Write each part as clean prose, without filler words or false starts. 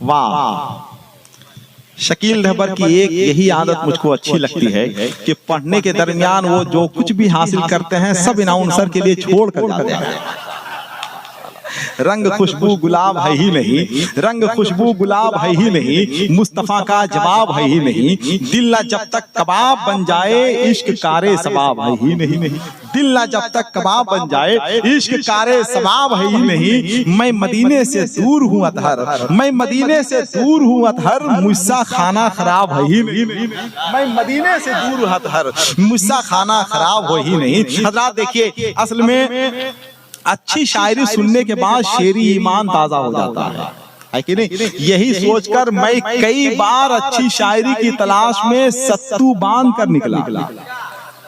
वाह, शकील रहबर की एक यही आदत मुझको अच्छी लगती है कि पढ़ने के दरमियान वो जो कुछ भी हासिल करते हैं सब अनाउंसर के लिए छोड़ कर जाते हैं। रंग खुशबू गुलाब है ही नहीं, रंग खुशबू गुलाब है ही नहीं, मुस्तफा का जवाब है ही नहीं, दिल ना जब तक कबाब बन जाए इश्क कारे सबाब है ही नहीं, दिल ना जब तक कबाब बन जाए इश्क कारे सबाब है ही नहीं। मैं मदीने से दूर हूँ अतहर, मैं मदीने से दूर हूँ अतहर, मुझसा खाना खराब है ही नहीं, मैं मदीने से दूर हूँ अतहर, मुझसा खाना खराब हो ही नहीं। हज़रात देखिए, असल में अच्छी शायरी सुनने के बाद शेरी ईमान ताजा हो जाता है कि नहीं? यही सोचकर मैं कई बार अच्छी शायरी की तलाश में सत्तू बांध कर निकला,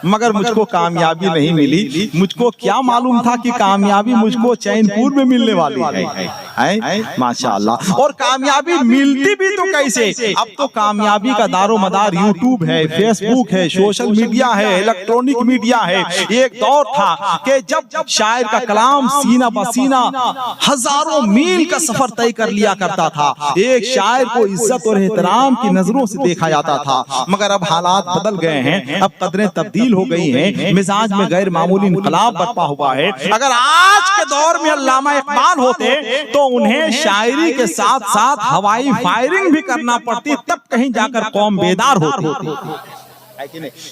मगर मुझको कामयाबी नहीं मिली। मुझको क्या मालूम था कि कामयाबी मुझको चैनपुर में मिलने वाली है माशाअल्लाह। और कामयाबी मिलती भी तो कैसे, अब तो कामयाबी का दारो मदार यूट्यूब है, फेसबुक है, सोशल मीडिया है, इलेक्ट्रॉनिक मीडिया है। एक दौर था कि जब शायर का कलाम सीना बसीना हजारों मील का सफर तय कर लिया करता था। एक शायर को इज्जत और एहतराम की नजरों से देखा जाता था, मगर अब हालात बदल गए हैं, अब कदरें तब्दील हो गई हैं, मिजाज में गैर मामूली इनकलाब बरपा हुआ है। अगर आज के दौर में अल्लामा इकबाल होते तो उन्हें शायरी के साथ साथ हवाई फायरिंग भी करना पड़ती, तब कहीं जाकर कौम बेदार होती।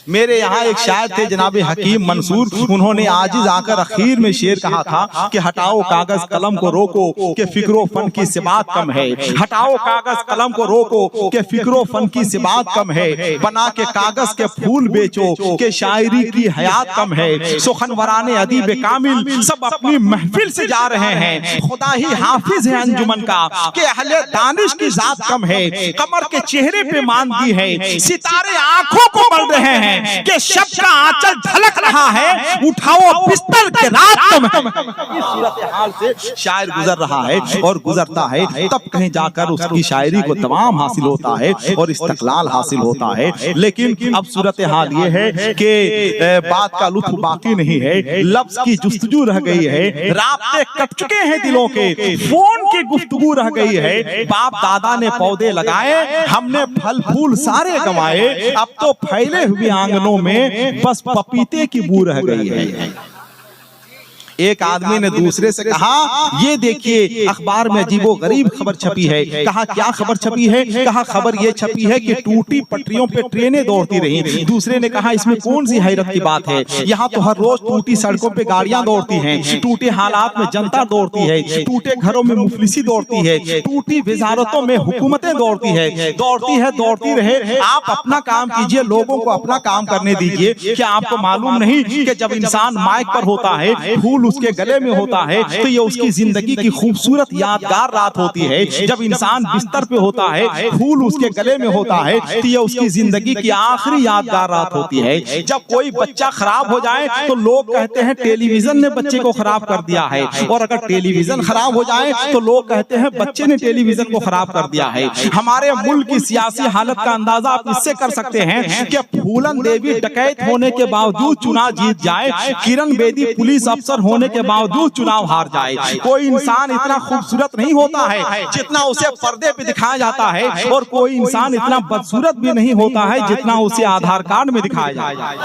मेरे यहाँ एक शायर थे जनाबे हकीम मंसूर, उन्होंने आजिज आकर अखीर में शेर कहा था कि हटाओ कागज कलम को रोको कि फिक्रो फन की सिबात कम है, हटाओ कागज कलम को रोको कि फिक्रो फन की सिबात कम है, बना के कागज के फूल बेचो कि शायरी की हयात कम है। सुखनवराने अदीब कामिल सब अपनी महफिल से जा रहे हैं, खुदा ही हाफिज है अंजुमन का कि अहले दानिश की जात कम है। कमर के चेहरे पे मानगी है, सितारे आंखों को रहे हैं कि शब का आंचल झलक रहा है, उठाओ बिस्तर के रात कम है। इस सूरत हाल से शायर गुजर रहा है और गुजरता है, तब कहीं जाकर उसकी शायरी को तमाम हासिल होता है और इस्तक़लाल हासिल होता है। लेकिन अब सूरत हाल ये है कि बात का लुत्फ बाकी नहीं है, लफ्ज की जुस्तजू रह गई है, राब्ते कट चुके हैं दिलों के, फोन की गुफ्तगू रह गई है। बाप दादा ने पौधे लगाए, हमने फल फूल सारे कमाए, अब तो फैले हुए आंगनों में बस पपीते की बू रह गई है। एक आदमी ने दूसरे से कहा, ये देखिए अखबार में अजीबो गरीब खबर छपी है। कहा क्या खबर छपी है? कहा खबर ये छपी है कि टूटी पटरियों पे ट्रेनें दौड़ती रही। दूसरे ने कहा इसमें कौन सी हैरत की बात है, यहाँ तो हर रोज टूटी सड़कों पे गाड़ियां दौड़ती हैं, टूटे हालात में जनता दौड़ती है, टूटे घरों में मुफलिसी दौड़ती है, टूटी वजारतों में हुकूमतें दौड़ती है। दौड़ती रहे, आप अपना काम कीजिए, लोगों को अपना काम करने दीजिए। क्या आपको मालूम नहीं कि जब इंसान माइक पर होता है, फूल उसके गले में होता है, तो ये उसकी जिंदगी की खूबसूरत यादगार रात होती है। जब इंसान बिस्तर पे होता है, फूल उसके गले में होता है, तो ये उसकी जिंदगी की आखिरी यादगार रात होती है। जब कोई बच्चा खराब हो जाए तो लोग कहते हैं टेलीविजन ने बच्चे को खराब कर दिया है, और अगर टेलीविजन खराब हो जाए तो लोग कहते हैं बच्चे ने टेलीविजन को खराब कर दिया है। हमारे मुल्क की सियासी हालत का अंदाजा आप इससे कर सकते हैं कि फूलन देवी डकैत होने के बावजूद चुनाव जीत जाए, किरण बेदी पुलिस अफसर होने के बावजूद चुनाव हार जाए। कोई इंसान इतना खूबसूरत नहीं होता है जितना उसे पर्दे पे दिखाया जाता है, और कोई इंसान इतना बदसूरत भी नहीं होता है जितना उसे आधार कार्ड में दिखाया जाता है।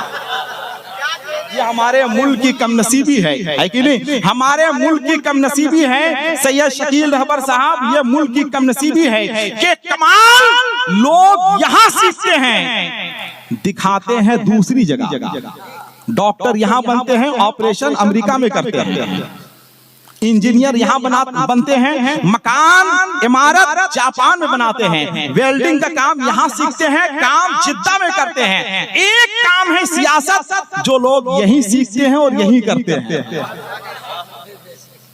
ये हमारे मुल्क की कमनसीबी है कि नहीं? हमारे मुल्क की कमनसीबी है सैयद शकील रहबर साहब, ये मुल्क की कमनसीबी है कि कमाल लोग यहाँ सीखते हैं, दिखाते हैं दूसरी जगह। डॉक्टर यहाँ बनते हैं, ऑपरेशन अमेरिका में करते हैं, इंजीनियर यहाँ बनते हैं, मकान इमारत जापान में बनाते हैं, वेल्डिंग का काम यहाँ सीखते हैं, काम जिद्दा में करते हैं। एक काम है सियासत, जो लोग यही सीखते हैं और यही करते हैं।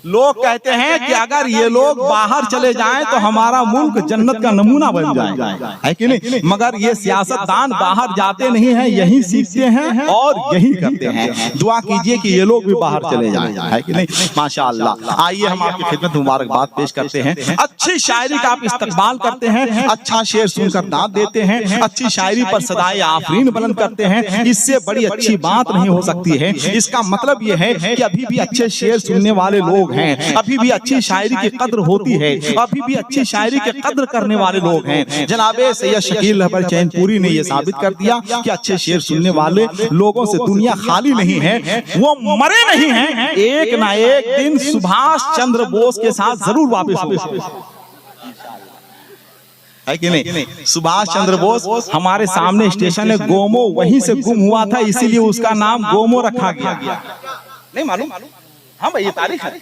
लोग कहते हैं कि अगर ये लोग बाहर चले जाएं तो हमारा मुल्क जन्नत का नमूना बन जाएगा, है कि नहीं? मगर ये सियासतदान बाहर जाते नहीं हैं, यही सीखते हैं और यही करते हैं। दुआ कीजिए कि ये लोग भी बाहर चले जाएं, है कि नहीं? माशाअल्लाह। आइए हम आपकी खिदमत मुबारकबाद पेश करते हैं। अच्छी शायरी का आप इस्तकबाल करते हैं, अच्छा शेर सुनकर दाद देते हैं, अच्छी शायरी पर सदाए आफरीन बुलंद करते हैं, इससे बड़ी अच्छी बात नहीं हो सकती है। इसका मतलब ये है कि अभी भी अच्छे शेर सुनने वाले वाले लोग हैं, अभी भी अच्छी शायरी की कद्र होती है, अभी भी अच्छी शायरी की कद्र करने वाले लोग हैं। जनाबे सैयद शकील रहबर चैनपुरी ने यह साबित कर दिया कि अच्छे शेर सुनने वाले लोगों से दुनिया खाली नहीं है, वो मरे नहीं हैं, एक ना एक दिन सुभाष चंद्र बोस के साथ जरूर वापस होंगे, है कि नहीं? सुभाष चंद्र बोस हमारे सामने स्टेशन है गोमो, वहीं से गुम हुआ था, इसीलिए उसका नाम गोमो रखा गया। नहीं मालूम? हाँ भाई, ये तारीख है।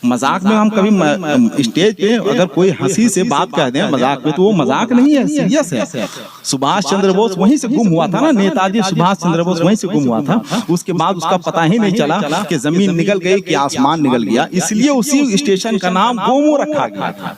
मजाक में हम कभी स्टेज पे अगर कोई हंसी से बात कह दें मजाक में, तो वो मजाक नहीं है, सीरियस है। सुभाष चंद्र बोस वहीं से गुम हुआ था ना, नेताजी सुभाष चंद्र बोस वहीं से गुम हुआ था। उसके बाद उसका पता ही नहीं चला कि जमीन निकल गई कि आसमान निकल गया, इसलिए उसी स्टेशन का नाम गोमो रखा गया था।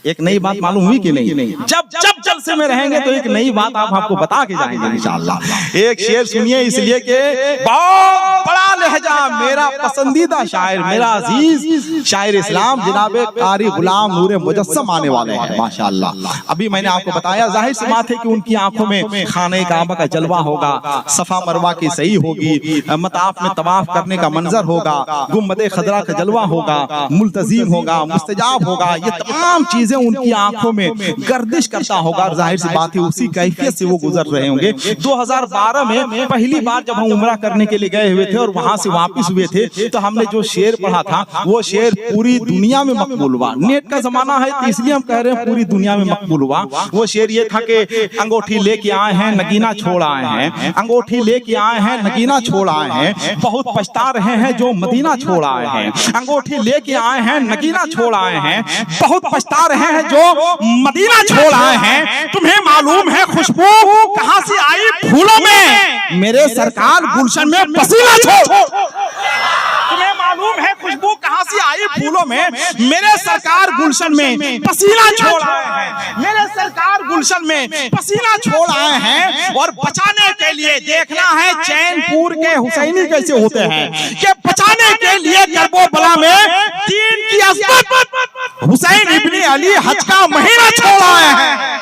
एक नई बात मालूम हुई कि नहीं? जब जब जलसे में रहेंगे तो एक नई बात आप आपको बता के जाएंगे इंशाअल्लाह। एक शेर सुनिए, इसलिए कि बहुत बड़ा लहजा, मेरा पसंदीदा शायर, मेरा अजीज शायर इस्लाम जनाबे कारी गुलाम नूरे मुजस्सम आने वाले हैं माशाअल्लाह। अभी मैंने आपको बताया, जाहिर सी बात है कि उनकी आंखों में खाने काबा का जलवा होगा, सफा मरवा की सही होगी, मताफ में तवाफ करने का मंजर होगा, गुम्बदे खजरा का जलवा होगा, मुल्तजीम होगा, मुस्तजाब होगा, ये तमाम चीजें उनकी आंखों में गर्दिश करता होगा। जाहिर सी बात है उसी कैफियत से वो गुजर रहे होंगे। 2012 में पहली बार जब हम उम्रा करने के लिए गए हुए थे और वहां से वापस हुए थे, तो हमने जो शेर पढ़ा था वो शेर पूरी दुनिया में मकबूल हुआ। नेट का जमाना है तो इसलिए हम कह रहे हैं पूरी दुनिया में मकबूल हुआ। वो शेर ये था कि अंगूठी लेके आए हैं नगीना छोड़ आए हैं, अंगूठी लेके आए हैं नगीना छोड़ आए हैं, बहुत पछता रहे हैं जो मदीना छोड़ आए हैं। अंगूठी लेके आए हैं नगीना छोड़ आए हैं, बहुत पछता रहे हैं जो मदीना छोड़ आए हैं। तुम्हें मालूम है खुशबू कहां से आई फूलों में, मेरे सरकार गुलशन में पसीना छोड़। तुम्हें मालूम है खुशबू कहां से आई फूलों में, मेरे सरकार गुलशन में पसीना छोड़ आए हैं, मेरे सरकार गुलशन में पसीना छोड़ आए हैं। और बचाने के लिए देखना है चैनपुर के हुसैनी कैसे होते हैं, कि बचाने के लिए करबला में दीन की अज़मत हुसैन इब्ने अली हज का महीना छोड़ आए हैं।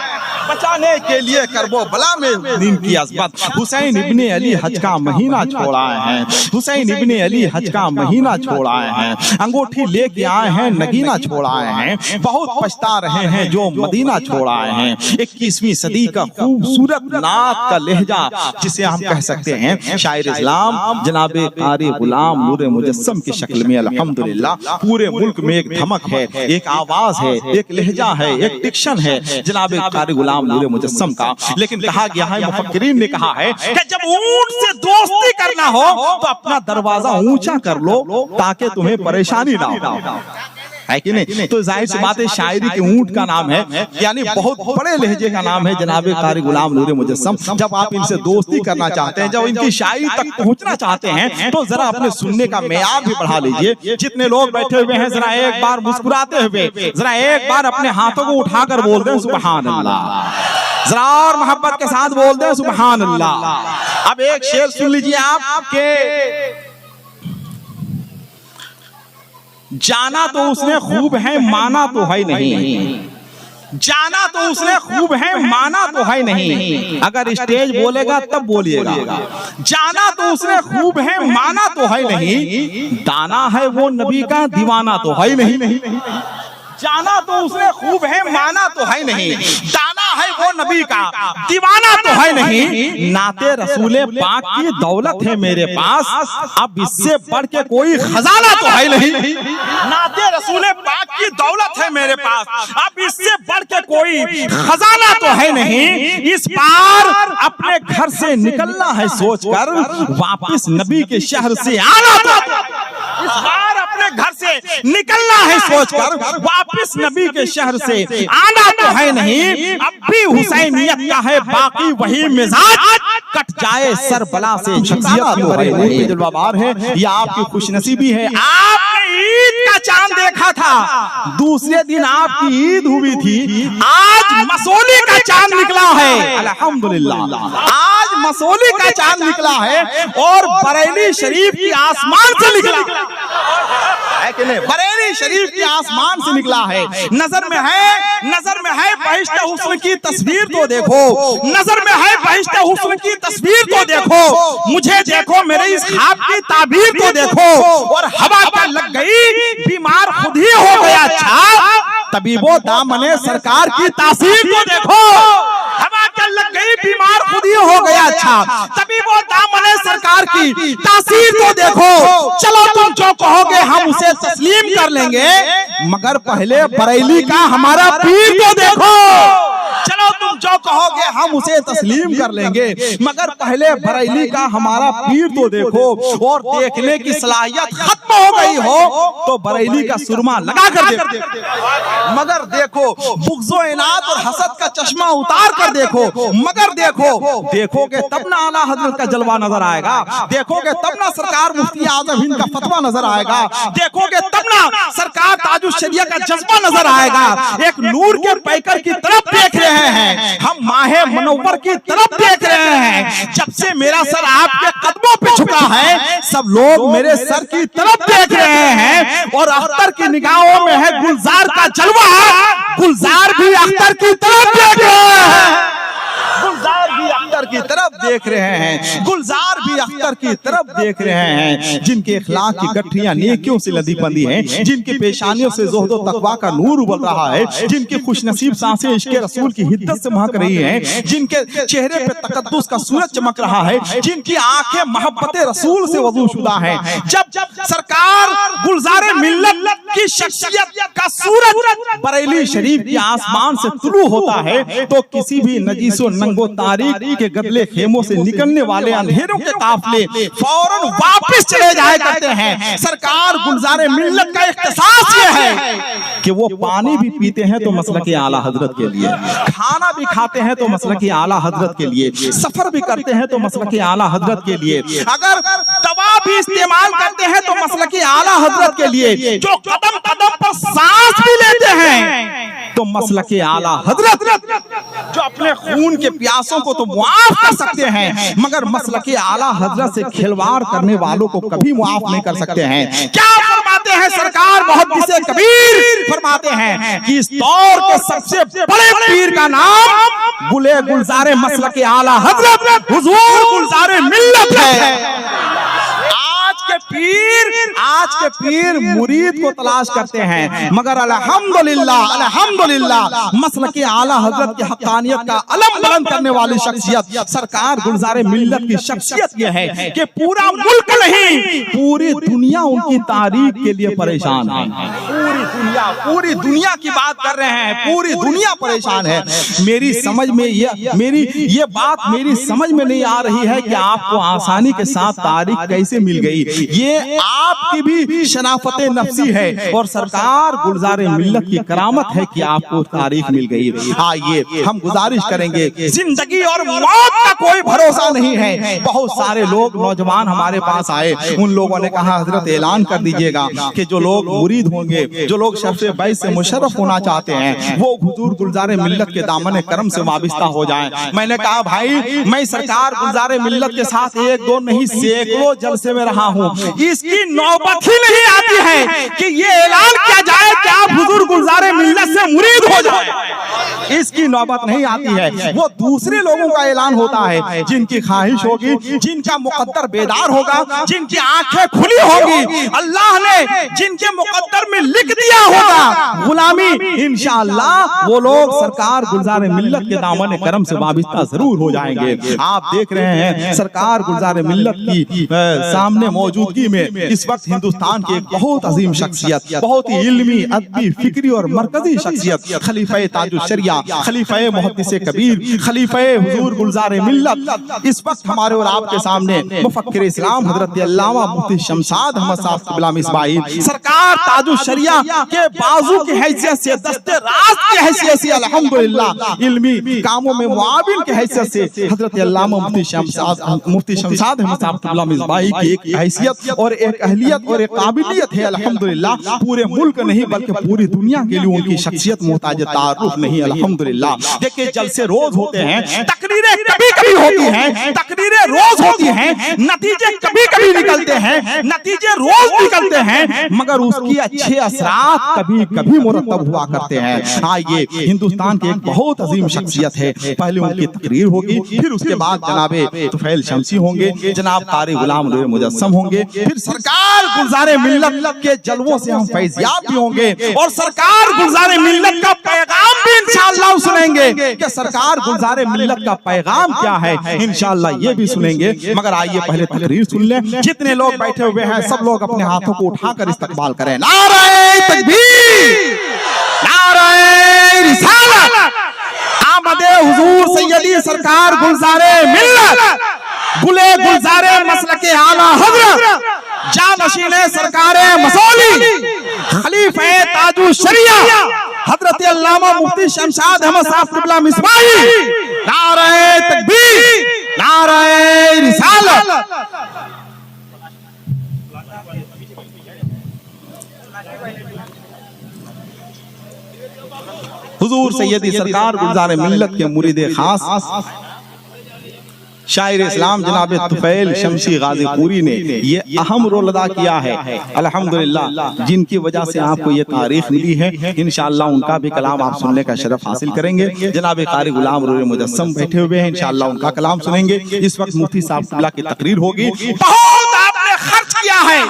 बचाने के लिए करबला में दीन की अज़मत हुसैन इब्ने अली हज का महीना छोड़ आए हैं, हुसैन इब्ने अली हज का महीना छोड़ आए हैं। अंगूठी लेके आए हैं नगीना छोड़ आए हैं, बहुत पछता रहे हैं जो मदीना छोड़ आए हैं। 21वीं सदी का खूबसूरत नात का लहजा जिसे हम कह सकते हैं शायर इस्लाम जनाबे कारी गुलाम नूरे मुजस्सम की शक्ल में अल्हम्दुलिल्लाह पूरे मुल्क में एक धमक है, एक आवाज है, एक लहजा है, एक डिक्शन है जनाबे कारी गुलाम नूरे मुजस्सम का। लेकिन कहा गया है, मुफक्किरीन ने कहा है कि जब ऊंट से दोस्ती करना हो तो अपना दरवाजा ऊंचा कर लो ताकि तुम्हें परेशानी ना हो, है कि नहीं? तो जाहिर सी बात है शायरी के ऊंट का नाम है, यानी बहुत बड़े लहजे का नाम है जनाबे कारी गुलाम नूरे मुजस्सम। जब आप इनसे दोस्ती करना चाहते हैं, जब इनकी शायरी तक पहुंचना चाहते हैं, तो जरा अपने सुनने का मेयार भी बढ़ा लीजिए। जितने लोग बैठे हुए हैं जरा एक बार मुस्कुराते हुए जरा एक बार अपने हाथों को उठाकर बोल दें सुभान अल्लाह, जरा और मोहब्बत के साथ बोल दें सुभान अल्लाह। अब एक शेर सुन लीजिए आपके, जाना तो उसने खूब है माना तो है नहीं, जाना तो उसने खूब है माना तो है नहीं, अगर स्टेज बोलेगा तब बोलिएगा। जाना तो उसने खूब है माना तो है नहीं, दाना है वो नबी का दीवाना तो है नहीं। जाना तो उसने खूब है माना तो है नहीं, दाना है वो नबी का दीवाना तो है नहीं। नाते रसूले पाक की दौलत है मेरे पास, अब इससे बढ़ के कोई खजाना तो है नहीं। नाते रसूले पाक की दौलत है मेरे पास, अब इससे बढ़ के कोई खजाना तो है नहीं। इस बार अपने घर से निकलना है सोचकर, वापस नबी के शहर से आना तो, इस बार अपने घर से निकलना है सोचकर, वापस नबी के शहर से आना तो है नहीं। अब भी हुसैनियत का है बाकी वही मिजाज, कट जाए सर बला से शख्सियत जलवाबार है। ये आपकी खुशनसीबी है, आपने ईद का चांद देखा था, दूसरे दिन आपकी ईद हुई थी, आज मसौली का चांद निकला है अल्हम्दुलिल्लाह। आज मसौली का चांद निकला है और बरेली शरीफ की आसमान से निकला है है कि नहीं? बरेली शरीफ के आसमान से निकला है। नजर में है बहिश्ते हुस्न की तस्वीर तो देखो, नजर में है बहिश्ते हुस्न की तस्वीर तो देखो, मुझे देखो मेरे इस ख्वाब की ताबीर तो देखो, और हवा क्या लग गई बीमार खुद ही हो गया अच्छा, तबीबो दामने सरकार की तासीर तो देखो। हवा क्या लग गई बीमार खुद ही हो गया अच्छा, तबीबो दामने सरकार की तासीर तो देखो। चलो तुम जो कहोगे हम उसे तस्लीम कर लेंगे, मगर पहले बरेली का हमारा पीर तो देखो। चलो तुम जो कहोगे हम उसे तस्लीम कर लेंगे, मगर पहले बरेली का हमारा पीर तो देखो। और देखने की सलाहियत खत्म हो गई हो तो बरेली का सुरमा लगा कर देखो, मगर देखो बुग़्ज़ो इनाद और हसद का चश्मा उतार कर देखो, मगर देखोगे तब ना आला हजरत का जलवा नजर आएगा, देखोगे तब ना सरकार मुफ्ती आज़म हिंद का फतवा नजर आएगा, देखोगे तब ना सरकार ताजुश शरिया का जज्बा नजर आएगा। एक नूर के पैकर की तरफ देख रहे हैं, हम माहे मनव्वर की तरफ देख रहे हैं। जब से मेरा सर आपके कदमों पे झुका है, सब लोग मेरे सर की तरफ देख रहे हैं, और अख्तर की निगाहों में है गुलजार का जलवा, गुलजार भी अख्तर की तरफ देख रहे हैं, गुलजार भी अख्तर की तरफ देख रहे हैं, गुलजार भी अख्तर की तरफ देख रहे हैं। जिनके इखलाक की गठरियां नेकियों से लदी बंधी हैं, जिनकी पेशानियों से ज़ुहद और तकवा का नूर उबल रहा है, जिनकी खुशनसीब सांसें इश्क़ रसूल की हिद्दत से महक रही हैं, जिनके चेहरे पे तकद्दुस का सूरज चमक रहा है, जिनकी आंखें मोहब्बत रसूल से वज़ूशुदा हैं। जब सरकार गुलज़ारे मिल्लत की शख्सियत का सूरज बरेली शरीफ के आसमान से तुलू होता है, तो किसी भी नजीसो नंगो तारीख के गदले खेमों से निकलने वाले अंधेरों के काफले फौरन वापस चले जाया करते हैं। सरकार गुलज़ारे मिल्लत का इख्तिसास ये है कि वो पानी भी पीते हैं तो मसलके आला हजरत के लिए, खाना भी खाते हैं तो मसलके आला हजरत के लिए, सफर भी करते हैं तो मसलके आला हजरत के लिए, अगर दवा भी इस्तेमाल करते हैं तो मसलके आला हजरत के लिए, जो कदम कदम पर सांस भी लेते हैं तो मसलके आला हजरत, जो अपने खून के प्यासों को तो मुआफ कर सकते हैं, मगर मसलके आला हजरत से खिलवाड़ करने वालों को कभी मुआफ नहीं कर सकते हैं। क्या फरमाते हैं सरकार मुहद्दिस कबीर? फरमाते हैं कि इस दौर के सबसे बड़े पीर का नाम गुले गुलज़ारे मसलके आला हजरत हुजूर गुलज़ारे मिल्लत है। आज के पीर मुरीद को तलाश करते हैं, मगर अल्हम्दुलिल्लाह मसलके आला हजरत की हक़ानियत का अलम बुलंद करने वाली शख्सियत सरकार गुलज़ारे मिल्लत की शख्सियत यह है कि पूरा मुल्क नहीं पूरी दुनिया उनकी तारीख के लिए परेशान है। पूरी दुनिया की बात कर रहे हैं, पूरी दुनिया परेशान है। मेरी समझ में ये बात मेरी समझ में नहीं आ रही है कि आपको आसानी के साथ तारीख कैसे मिल गई। ये आपकी भी शनाफत नफ्सी है और सरकार गुलज़ारे मिल्लत की करामत है कि आपको तारीख मिल गई। आइए हम गुजारिश करेंगे, जिंदगी और मौत का कोई भरोसा नहीं है। बहुत सारे लोग नौजवान हमारे पास आए, उन लोगों ने कहा हजरत ऐलान कर दीजिएगा कि जो लोग मुरीद होंगे, जो लोग शर्फ़े बैत से मुशर्रफ होना चाहते हैं, वो हुजूर गुलज़ारे मिल्लत के दामन करम से वाबिस्ता हो जाएं। मैंने कहा भाई मैं सरकार गुलज़ारे मिल्लत के साथ एक दो नहीं सैकड़ों जलसे में रहा हूँ, इसकी नौबत ही नहीं आती है कि ये ऐलान किया जाए कि आप हुजूर गुलज़ारे मिल्लत से मुरीद हो जाए। इसकी नौबत नहीं आती है, वो दूसरे लोगों का ऐलान होता है जिनकी ख्वाहिश होगी, जिनका मुकद्दर बेदार होगा, जिनकी आंखें खुली होगी, अल्लाह ने जिनके मुकद्दर में लिख दिया होगा गुलामी, इंशाअल्लाह वो लोग सरकार गुलज़ारे मिल्लत के दामन करम से वाबिस्ता जरूर हो जाएंगे। आप देख रहे हैं सरकार गुलज़ारे मिल्लत की सामने मौजूदगी में इस वक्त हिंदुस्तान की एक बहुत अजीम शख्सियत, बहुत ही इल्मी, अदबी, फिक्री और मरकजी शख्सियत खलीफा ताजुश शरिया, खलीफा मुहद्दिस कबीर, खलीफा हुजूर गुलज़ारे मिल्लत इस वक्त हमारे और आपके सामने मुफक्किर इस्लाम हजरत अल्लामा मुफ्ती शमशाद अहमद साहब क़िबला इस्माइल सरकार ताजुश शरिया के बाजू की हैसियत से, दस्ते रास्त की हैसियत से, अल्हम्दुलिल्लाह इल्मी कामों में मुआविन की हैसियत से हजरत अल्लामा मुफ्ती शमशाद अहमद साहब क़िबला इस्माइल की एक हैसियत और एक अहलियत और एक काबिलियत है। अल्हम्दुलिल्लाह पूरे मुल्क नहीं बल्कि पूरी दुनिया के लिए उनकी शख्सियत मोहताज तारुफ नहीं। अल्हम्दुलिल्लाह। देखिए जलसे रोज होते हैं, तकरीरें कभी कभी होती हैं, तकरीरें रोज होती हैं, नतीजे कभी कभी निकलते हैं, नतीजे रोज निकलते हैं, मगर उसकी अच्छे असरात कभी कभी मुरतब हुआ करते हैं। आइए, हिंदुस्तान के एक बहुत अजीम शख्सियत है, पहले उनकी तकरीर होगी, फिर उसके बाद जनाबे तुफैल शमसी होंगे, जनाब कारी गुलाम नूर मुजस्सम होंगे, फिर सरकार गुलजारे मिल्लत के जलवों से हम फैज़याब भी होंगे, और सरकार गुलजारे मिल्लत का पैगाम भी इंशाअल्लाह सुनेंगे कि सरकार गुलजारे मिल्लत का पैगाम क्या है, इंशाअल्लाह ये भी सुनेंगे। मगर आइए पहले तकरीर सुन लें। जितने लोग बैठे हुए हैं सब लोग अपने हाथों को उठाकर इस्तकबाल करें। नारे तकबीर, नारे रिसालत, आमदे हुजूर सैयदी सरकार गुलजारे मिल्लत, गुले गुलजारे मसलके आला हज़रत, जानशीने सरकारे मसौली, खलीफे ताजु शरिया हजरत अल्लामा मुफ्ती शमशाद अहमद साहब क़िबला मिसबाही। नारे तकबीर, नारे रिसालत। हुजूर सैयदी सरकार गुलजारे मिल्लत के मुरीदे खास शायर इस्लाम जनाब तुफैल शमसी गाजीपुरी ने ये अहम रोल अदा किया है अल्हम्दुलिल्लाह, जिनकी वजह से आपको ये तारीख मिली है। इंशाअल्लाह उनका भी कलाम आप सुनने का शरफ हासिल करेंगे। जनाब कारी गुलाम नूर मुजस्सम बैठे हुए हैं, इंशाअल्लाह उनका कलाम सुनेंगे। इस वक्त मुफ्ती साहब क़िबला की तकरीर होगी। बहुत आपने खर्च किया है,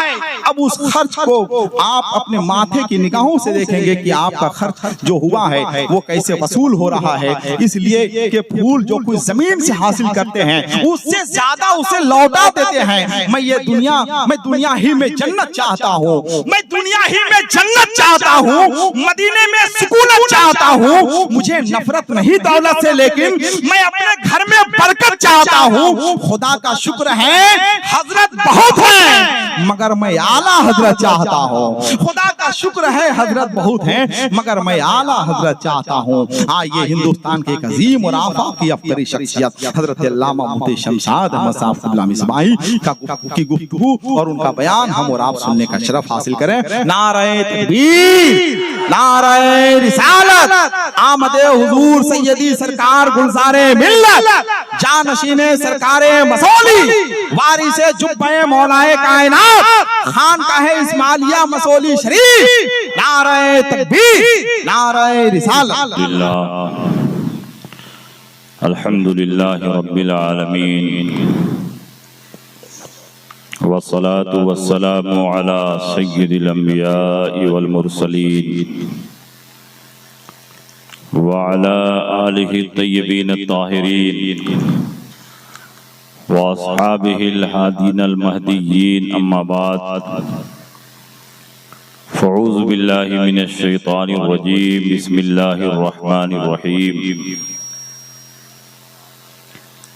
अब उस खर्च को आप अपने माथे की निगाहों से देखेंगे कि आपका खर्च जो हुआ है वो कैसे वसूल हो रहा है। इसलिए कि फूल जो कुछ जमीन से हासिल करते हैं उससे ज्यादा उसे लौटा देते हैं। मैं दुनिया ही में जन्नत चाहता हूँ, मैं दुनिया ही में जन्नत चाहता हूँ, मदीने में सुकूनत चाहता हूँ। मुझे नफरत नहीं दौलत से, लेकिन मैं अपने घर में बरकत चाहता हूँ। खुदा का शुक्र है हजरत बहुत है, मगर मैं आला हजरत चाहता हूँ। खुदा का शुक्र है हजरत बहुत है, मगर मैं आला हजरत चाहता हूँ। आइए हिंदुस्तान के एक अजीम और आफाकी अफकरी शख्सियत हजरत अल्लामा मुफ्ती शमशाद अहमद साहब क़िबला मिसबाही की गुफ्तगू और उनका बयान हम और आप सुनने का शरफ हासिल करें। नारे तकबीर, नारे रिसालत, आमदे हुजूर सैयदी सरकार गुलजारे मिल्लत, जानशीने सरकारे मसौली, वारिसे जुब्बे मौलाए कायनात, खानकाहे इस्माइलिया मसौली शरीफ। नारे तकबीर, नारे रिसालत। अल्हम्दुलिल्लाह रब्बिल आलमीन, वस्सलातु वस्सलामु अला सय्यिदिल अंबिया'i वल मुरसलीन व अला आलिहि तय्यबीन ताहिरीन व अस्हाबिहिल हादीनल महदिय्यीन, अम्मा बाद। फ़अऊज़ु बिल्लाहि मिनश शैतानिर रजीम, बिस्मिल्लाहिर रहमानिर रहीम।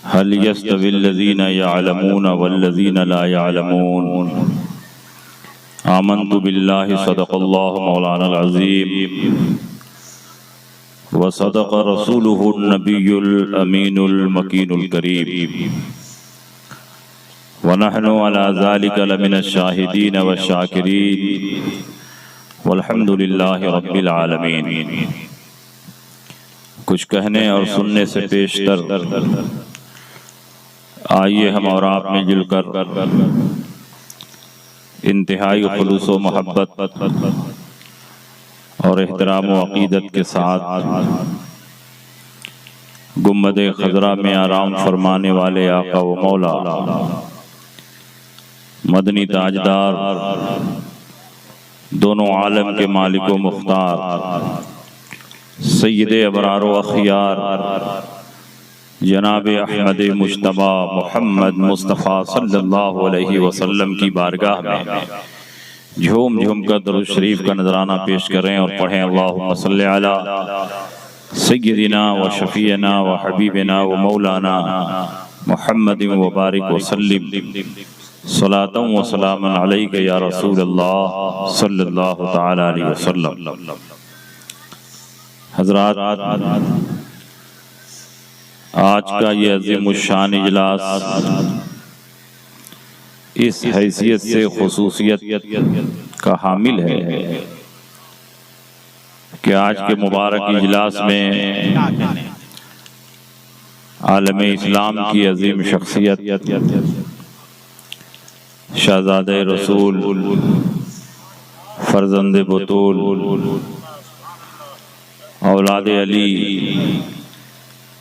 हल यस्तविल्लज़ीना यअलमून वल्लज़ीना ला यअलमून, आमन्तु बिल्लाहि सदक़ल्लाहु मौलानल अज़ीम व सदक़ रसूलुहुन नबियुल अमीनुल मकीनुल करीम व नहनु अला ज़ालिका लमिनश शाहिदीन व शाकिरीन वल्हम्दुलिल्लाहि रब्बिल आलमीन। कुछ कहने और सुनने से पेशतर आइए हम और आप मिलजुल कर इंतहाई खुलूस व मोहब्बत और एहतराम व अक़ीदत के साथ गुम्बद खज़रा में आराम फरमाने वाले आका व मौला मदनी ताजदार, दोनों आलम के मालिक व मुख्तार, सय्यदे अबरार व अख़ियार जनाब अहमद मुज्तबा मोहम्मद मुस्तफ़ा सल्लल्लाहु अलैहि वसल्लम की बारगाह में झूम झूम कर दरूद शरीफ का नजराना पेश करें और पढ़ें। अल्लाहुम्मा सल्लि अला सय्यदिना व शफ़ीना व हबीबना व मौलाना मुहम्मद व बारिक व सल्लिम सलातन व सलामन अलैका या रसूल अल्लाह सल्लल्लाहु तआला अलैहि वसल्लम। हज़रात, आज का ये अज़ीमुश्शान इजलास इस हैसियत से खुसूसियत का हामिल है कि आज के मुबारक इजलास में आलम इस्लाम की अजीम शख्सियत शहजादे रसूल फर्जंद बतूल औलाद अली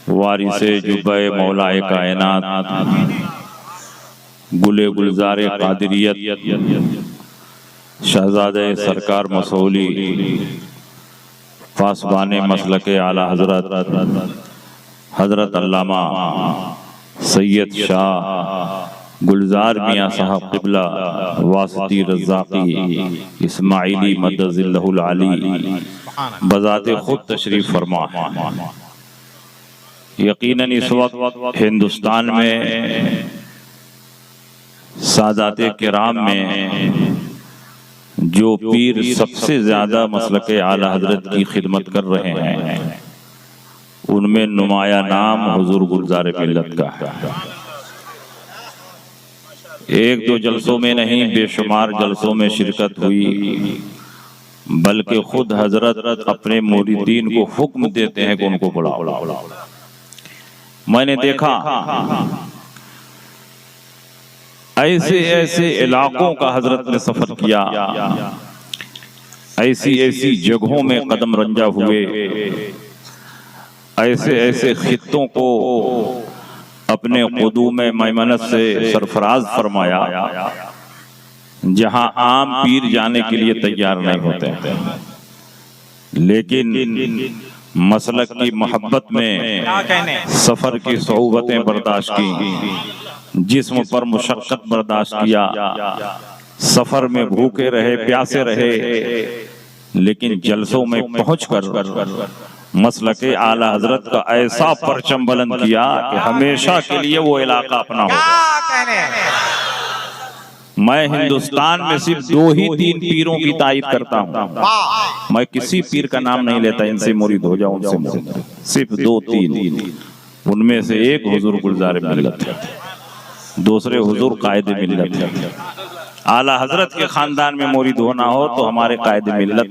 वारिसे जुब्बे मौलाए कायनात गुले गुलजारे कादिरियत शहजादे सरकार मसौली पासबाने मसलके आला हजरत अल्लामा सैयद शाह गुलजार मियाँ साहब क़िबला वासिती रज़्ज़ाक़ी इस्माइली मद्दज़िल्लहुल आली बज़ाते खुद तशरीफ फरमा। यकीनन इस वक्त हिंदुस्तान में सादाते किराम में जो पीर सबसे ज्यादा मसलके आला हजरत की खिदमत कर रहे हैं उनमें नुमाया नाम हुजूर गुलजार मिल्लत का है। एक दो जलसों में नहीं बेशुमार जलसों में शिरकत हुई, बल्कि खुद हजरत अपने मुरीदीन को हुक्म देते हैं कि उनको बुलाओ। मैंने देखा ऐसे ऐसे इलाकों का हजरत ने सफर किया, ऐसी ऐसी जगहों में कदम रंजा हुए, ऐसे ऐसे खित्तों को अपने क़ुदूम मैमनत से सरफराज फरमाया जहां आम पीर जाने के लिए तैयार नहीं होते हैं, लेकिन मसलक की मोहब्बत में सफर की सऊबतें बर्दाश्त की, जिस्म पर मुशक्कत बर्दाश्त किया, सफर में भूखे रहे प्यासे रहे, लेकिन जलसों में पहुंचकर मसलके आला हजरत का ऐसा परचम बुलंद किया कि हमेशा के लिए वो इलाका अपना हो। मैं हिंदुस्तान में सिर्फ 2 ही 3 पीरों की तायद करता हूँ, मैं किसी पीर का नाम नहीं लेता इनसे मुरीद हो जाऊं, उनसे मुरीद, सिर्फ 2-3। उनमें से एक हुजूर गुलजार मिल्लत है, दूसरे हुजूर कायद मिल्लत है। आला हजरत के खानदान में मुरीद होना हो तो हमारे कायद मिल्लत,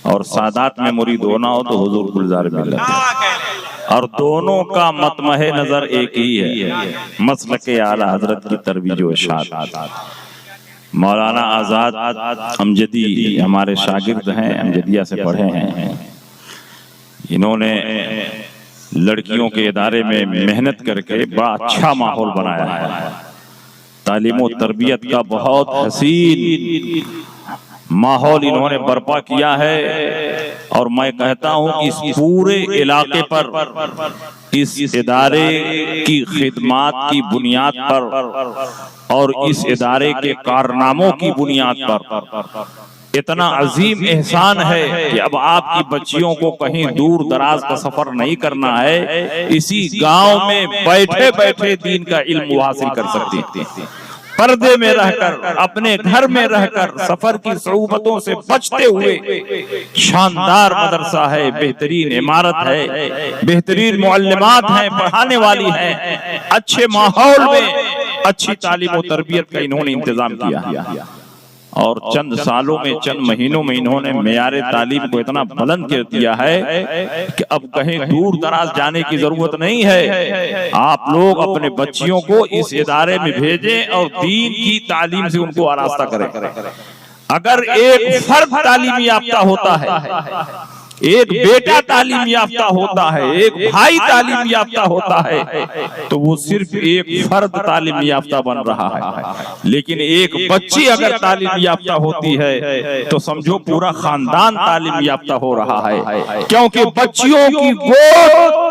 और सादात में मुरीद होना हो तो हुजूर गुलजार मिल्लत है। और दोनों का मतमहे नजर एक ही है, मसलके आला हजरत की तरवीज व इरशाद। मौलाना आजाद अमजदी हमारे शागिर्द हैं, अमजदिया से पढ़े हैं। इन्होंने लड़कियों के इदारे में मेहनत करके बड़ा अच्छा माहौल बनाया है, तालीम और तरबियत का बहुत हसीन माहौल इन्होंने बर्पा किया है। और मैं कहता हूं कि इस पूरे इलाके पर इस इदारे की खिदमात की बुनियाद पर और इस इदारे के कारनामों की बुनियाद पर इतना अजीम एहसान है कि अब आपकी बच्चियों को कहीं दूर दराज का सफर नहीं करना है, इसी गांव में बैठे बैठे दीन का इल्म हासिल कर सकती है। पर्दे में रहकर, अपने घर में रहकर, सफर की सऊबतों से बचते हुए शानदार मदरसा है, बेहतरीन इमारत है, बेहतरीन मुअल्लिमात हैं, पढ़ाने वाली हैं, अच्छे माहौल में अच्छी तालीम और तरबियत का इन्होंने इंतजाम किया। और चंद सालों में, चंद महीनों में इन्होंने मेयारे तालीम को इतना बुलंद कर दिया है कि अब कहीं दूर दराज जाने की जरूरत नहीं है। आप लोग अपने बच्चियों को इस इदारे में भेजें और दीन की तालीम से उनको आरास्ता करें। अगर एक फर्द तालीम याफ्ता होता है, एक बेटा तालीम याफ्ता होता है, एक भाई तालीम याफ्ता होता है, तो वो सिर्फ एक फर्द तालीम याफ्ता बन रहा है। लेकिन एक बच्ची अगर तालीम याफ्ता होती है तो समझो पूरा खानदान तालीम याफ्ता हो रहा है, क्योंकि बच्चियों की गोद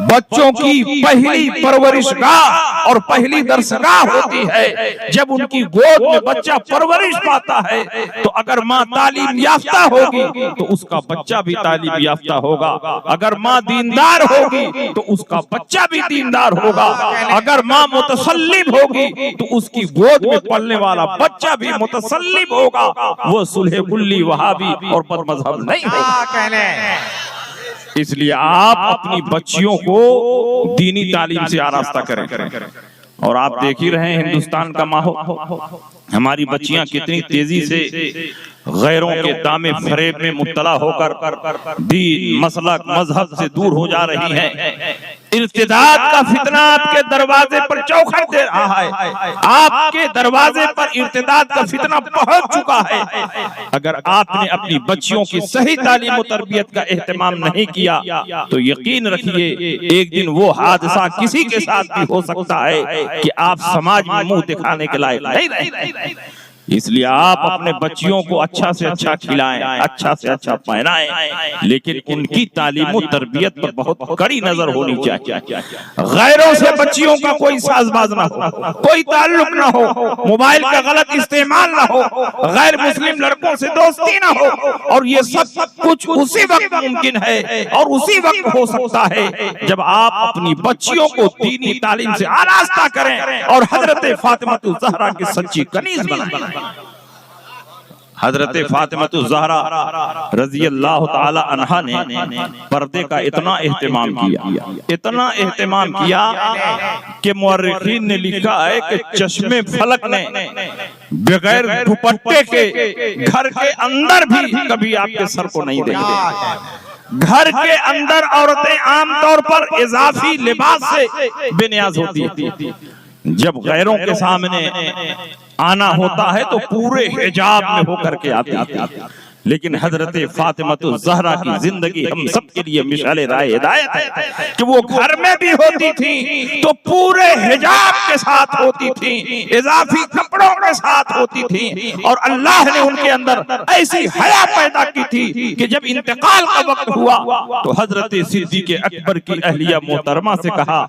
बच्चों की पहली परवरिशगाह और पहली दरसगाह होती है। जब उनकी गोद में बच्चा परवरिश पाता है तो अगर माँ तालीम याफ्ता होगी तो उसका बच्चा भी तालीम याफ्ता होगा, अगर माँ दीनदार होगी तो उसका बच्चा भी दीनदार होगा, अगर माँ मुतसल्लिम होगी तो उसकी गोद में पलने वाला बच्चा भी मुतसल्लिम होगा। वो सुलह कुल्ली वहाबी और बदमज़हब नहीं होगा। इसलिए आप अपनी बच्चियों को दीनी तालीम से आरास्ता करें। और आप देख ही रहे हैं हिंदुस्तान का माहौल, हमारी बच्चियां कितनी तेजी से गैरों के दामे फरेब में मुब्तला होकर दीन मसलक मजहब से दूर हो जा रही हैं। इर्तिदाद का फितना आपके दरवाजे पर चौखट दे रहा है। आपके दरवाजे पर इर्तिदाद का फितना पहुंच चुका है। अगर आपने अपनी बच्चियों की सही तालीम और तरबियत का एहतमाम नहीं किया तो यकीन रखिए एक दिन वो हादसा किसी के साथ भी हो सकता है कि आप समाज में मुंह दिखाने के लायक नहीं रहे। इसलिए आप अपने बच्चियों को अच्छा से अच्छा खिलाएं, अच्छा से अच्छा पहनाएं, लेकिन उनकी तालीम और तरबियत पर बहुत कड़ी नजर होनी चाहिए। गैरों से बच्चियों का कोई साजबाज ना हो, कोई ताल्लुक ना हो, मोबाइल का गलत इस्तेमाल ना हो, गैर मुस्लिम लड़कों से दोस्ती ना हो। और ये सब कुछ उसी वक्त मुमकिन है और उसी वक्त हो सकता है जब आप अपनी बच्चियों को दीनी तालीम से आरास्ता करें और हजरत फातिमा ज़हरा की सच्ची कनीज बनाएं। हजरत फातिमा ज़हरा रज़ी अल्लाह ताला अन्हा ने पर्दे का इतना एहतमाम किया, इतना एहतमाम किया कि मुअर्रिखीन ने लिखा है कि चश्मे फलक ने बगैर दुपट्टे के घर के अंदर भी कभी आपके सर को नहीं देखा। घर के अंदर औरतें आमतौर पर इजाफी लिबास से बेनियाज होती थी। जब गैरों के सामने आना होता है तो पूरे हिजाब में होकर के आती है। लेकिन हजरत फातिमा ज़हरा की जिंदगी हम सब के लिए मिसाले राह हिदायत है कि वो घर में भी होती थी तो पूरे हिजाब के साथ होती थी, इजाफी कपड़ों के साथ होती थी। और अल्लाह ने उनके अंदर ऐसी हया पैदा की थी कि जब इंतकाल का वक्त हुआ तो हजरत सिद्दीक़ अकबर की अहलिया मोहतरमा से कहा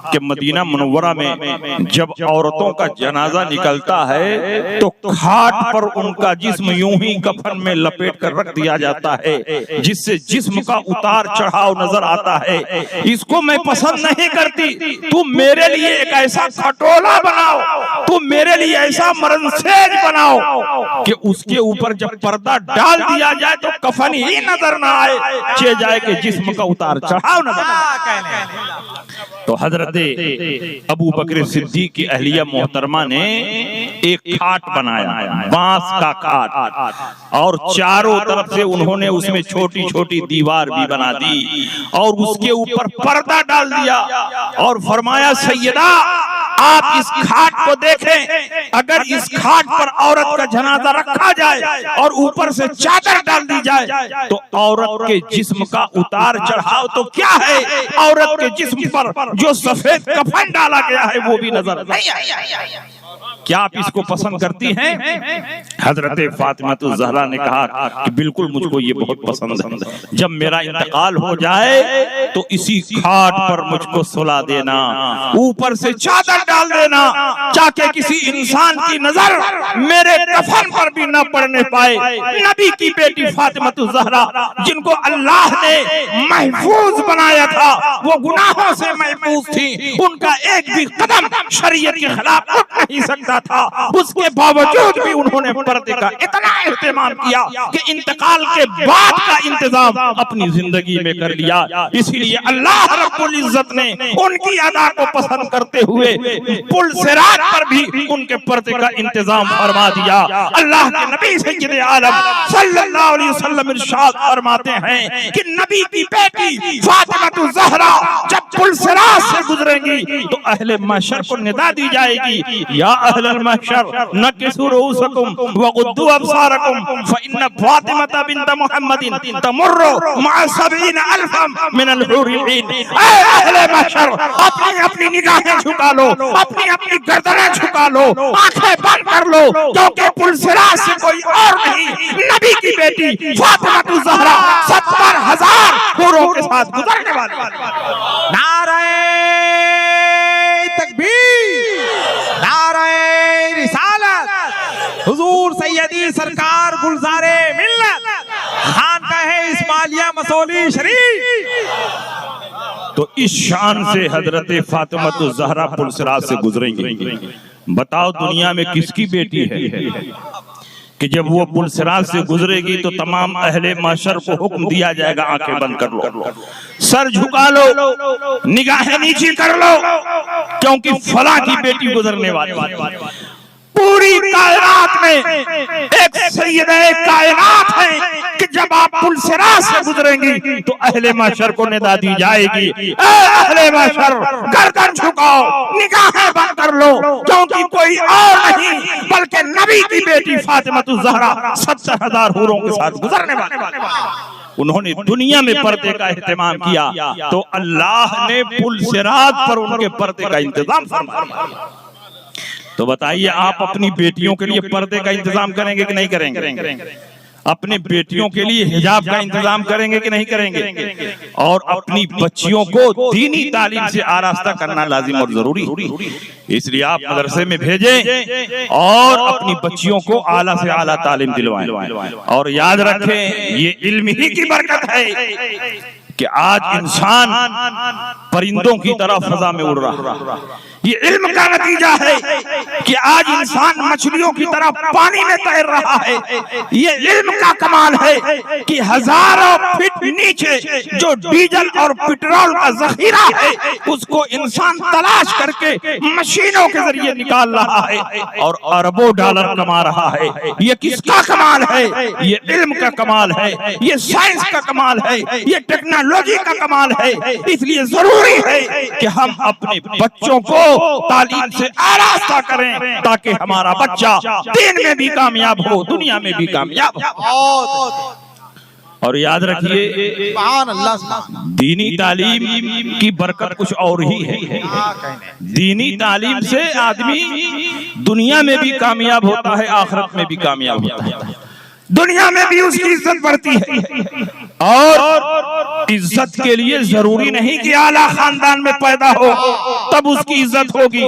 कि मदीना मुनव्वरा में जब औरतों का जनाजा निकलता है तो खाट पर उनका जिस्म यूं ही कफन में लपेट कर रख दिया जाता है जिससे जिस्म का उतार चढ़ाव नजर आता है। इसको मैं पसंद नहीं करती, तुम मेरे लिए एक ऐसा खटोला बनाओ, तुम मेरे लिए ऐसा मरनसेज बनाओ कि उसके ऊपर जब पर्दा डाल दिया जाए तो कफन ही नजर ना आए, चे जाए कि जिस्म का उतार चढ़ाव नजर आए। तो हजरत अबू बकर सिद्दीक की अहलिया मोहतरमा ने एक खाट बनाया, बांस का खाट, और चारों तरफ से उन्होंने उसमें छोटी छोटी दीवार भी बना दी और उसके ऊपर पर्दा डाल दिया और फरमाया सैयदा आप इस खाट को देखें, अगर इस खाट पर औरत का जनाजा रखा जाए और ऊपर से चादर डाल दी जाए तो औरत के जिस्म का उतार चढ़ाव तो क्या है, औरत के जिस्म पर जो सफेद कफन डाला गया है वो भी नजर नहीं आया। क्या आप इसको पसंद करती हैं? हजरत फातिमा ज़हरा ने कहा कि बिल्कुल मुझको ये बहुत पसंद है। जब मेरा इंतकाल हो जाए तो इसी खाट पर मुझको सुला देना, ऊपर से चादर डाल देना ताकि किसी इंसान की नजर मेरे कफन पर भी न पड़ने पाए। नबी की बेटी फातिमा ज़हरा जिनको अल्लाह ने महफूज बनाया था, वो गुनाहों से महफूज थी, उनका एक भी कदम शरीयत के खिलाफ उठ नहीं सकता था। उसके बावजूद भी उन्होंने पर्दे का इतना एहतमाम किया कि इंतकाल के बाद का इंतजाम अपनी जिंदगी में कर लिया। इसीलिए अल्लाह रब्बुल इज्जत ने उनकी अदा को पसंद करते हुए पुल सिरात पर भी उनके पर्दे का इंतजाम फरमा दिया। अल्लाह के नबी सय्यदे आलम सल्लल्लाहु अलैहि वसल्लम इरशाद फरमाते हैं कि नबी की बेटी फातिमा ज़हरा जब पुल सिरात से गुजरेंगी तो अहले महशर को निदा दी जाएगी, या अहलल महशर नकिसू रुऊसकुम वगुद्दू अबसारकुम फइन्न फातिमा बिन्त मुहम्मदिन तमुर्रु मअ 70,000 मिनल हुरिल ईन। ऐ अहले महशर अपनी अपनी निगाहें झुका लो, अपनी अपनी गर्दनें झुका लो, आंखें बंद कर लो, क्योंकि पुल सिरात से कोई और नहीं, नबी की बेटी फातिमा ज़हरा 70,000 हूरों के साथ गुजरने वाली। नारे तकबीर, नारे रिसालत, हुजूर सैयदी सरकार गुलजारे मिल्लत खानकाह इस्माइलिया मसौली शरीफ। तो इस शान से हजरत फातिमा ज़हरा पुल सिरात से गुजरेंगे। बताओ दुनिया में किसकी बेटी है कि जब वो पुल सिरात से गुजरेगी तो तमाम अहले महशर को हुक्म दिया जाएगा आंखें बंद कर लो, सर झुका लो, निगाहें नीची कर लो, क्योंकि फला की बेटी गुजरने वाली। पूरी कायनात में एक सैयदे कायनात है कि जब आप पुल सिरात से गुजरेंगी तो अहले महशर को निदा दी जाएगी, ए अहले महशर गर्दन झुकाओ, निगाहें बंद कर लो, क्योंकि कोई और नहीं बल्कि नबी की बेटी फातिमा ज़हरा 70,000 हूरों के साथ गुजरने वाले। उन्होंने दुनिया में पर्दे का एहतमाम किया तो अल्लाह ने पुल सिरात पर उनके पर्दे का इंतजाम फरमाया। तो बताइए आप अपनी बेटियों के लिए पर्दे का इंतजाम करेंगे कि नहीं करेंगे? अपनी बेटियों के लिए हिजाब का इंतजाम करेंगे कि नहीं करेंगे? और अपनी बच्चियों को दीनी तालीम से आरास्ता करना लाजिम और जरूरी, इसलिए आप मदरसे में भेजें और अपनी बच्चियों को आला से आला तालीम दिलवाएं। और याद रखें, ये इल्म ही की बरकत है कि आज इंसान परिंदों की तरह फजा में उड़ रहा। ये इल्म का नतीजा है कि आज इंसान मछलियों की तरह पानी में तैर रहा है। ये इल्म का कमाल है कि हजारों फीट नीचे जो डीजल और पेट्रोल का जखीरा है उसको इंसान तलाश करके मशीनों के जरिए निकाल रहा है और अरबों डॉलर कमा रहा है। ये किसका कमाल है? ये इल्म का कमाल है, ये साइंस का कमाल है, ये टेक्नोलॉजी का कमाल है। इसलिए जरूरी है कि हम अपने बच्चों को तालीम से आरास्ता करें ताकि हमारा बच्चा दीन में भी कामयाब हो, दुनिया में भी कामयाब हो। और याद रखिए, दीनी तालीम की बरकत कुछ और ही है। दीनी तालीम से आदमी दुनिया में भी कामयाब होता है, आखिरत में भी कामयाब होता है। दुनिया में भी उसकी इज्जत बढ़ती है। और इज्जत के लिए जरूरी नहीं कि आला खानदान में पैदा हो तब उसकी इज्जत होगी।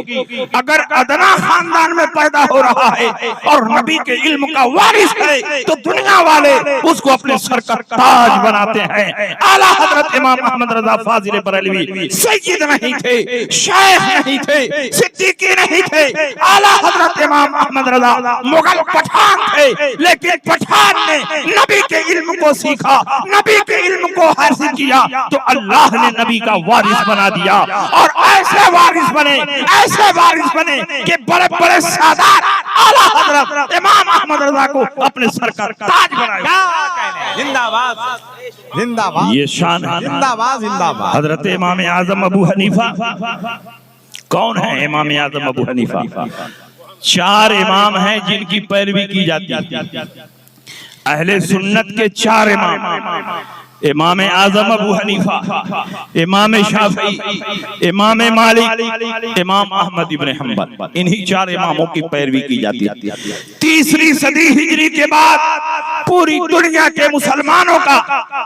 अगर अदना खानदान में पैदा हो रहा है और नबी के इल्म का वारिस है तो दुनिया वाले उसको अपने सर का ताज बनाते हैं। आला हजरत इमाम अहमद रजा फाजिल बरेलवी सैयद नहीं थे, शेख नहीं थे, सिद्दीकी नहीं थे। आला हजरत इमाम अहमद रजा मुगल पठान थे, लेकिन पठान ने नबी के इल्म को सीखा, नबी के इल्म को हासिल किया तो अल्लाह ने नबी का वारिस बना दिया। और ऐसे वारिस बने कि बड़े बड़े सादात आला हजरत इमाम अहमद रजा को अपने सर का ताज बनाया। जिंदाबाद जिंदाबाद, ये शान है। जिंदाबाद जिंदाबाद। हजरत इमाम आजम अबू हनीफा कौन है? इमाम आजम अबू हनीफा 4 इमाम हैं जिनकी पैरवी की जाती है। अहले सुन्नत के 4 इमाम, इमाम आजम अबू हनीफा, इमाम शाफी, इमाम मालिक, इमाम अहमद इब्न हम्बल, इन्हीं 4 इमामों की पैरवी की जाती है। 3री सदी हिजरी के बाद पूरी दुनिया के मुसलमानों का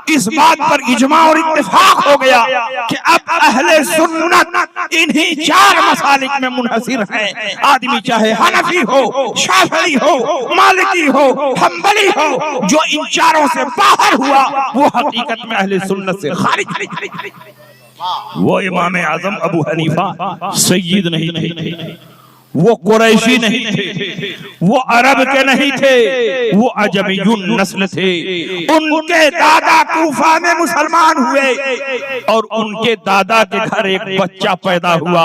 इस बात पर इजमा और इत्तेफाक हो गया कि अब अहले सुन्नत इन्हीं 4 मसालिक में मुनहसिर हैं। आदमी चाहे हनफी हो, शाफी हो, मालिकी हो, हम्बली हो, जो इन 4 से बाहर हुआ वो हकीकत में अहले सुन्नत से खारिज। वो इमाम आजम अबू हनीफा सय्यद नहीं थे, वो कुरैशी नहीं थे, वो अरब के नहीं थे, वो अजमियुन नस्ल थे। उनके दादा कूफा में मुसलमान हुए और उनके दादा के घर एक बच्चा पैदा हुआ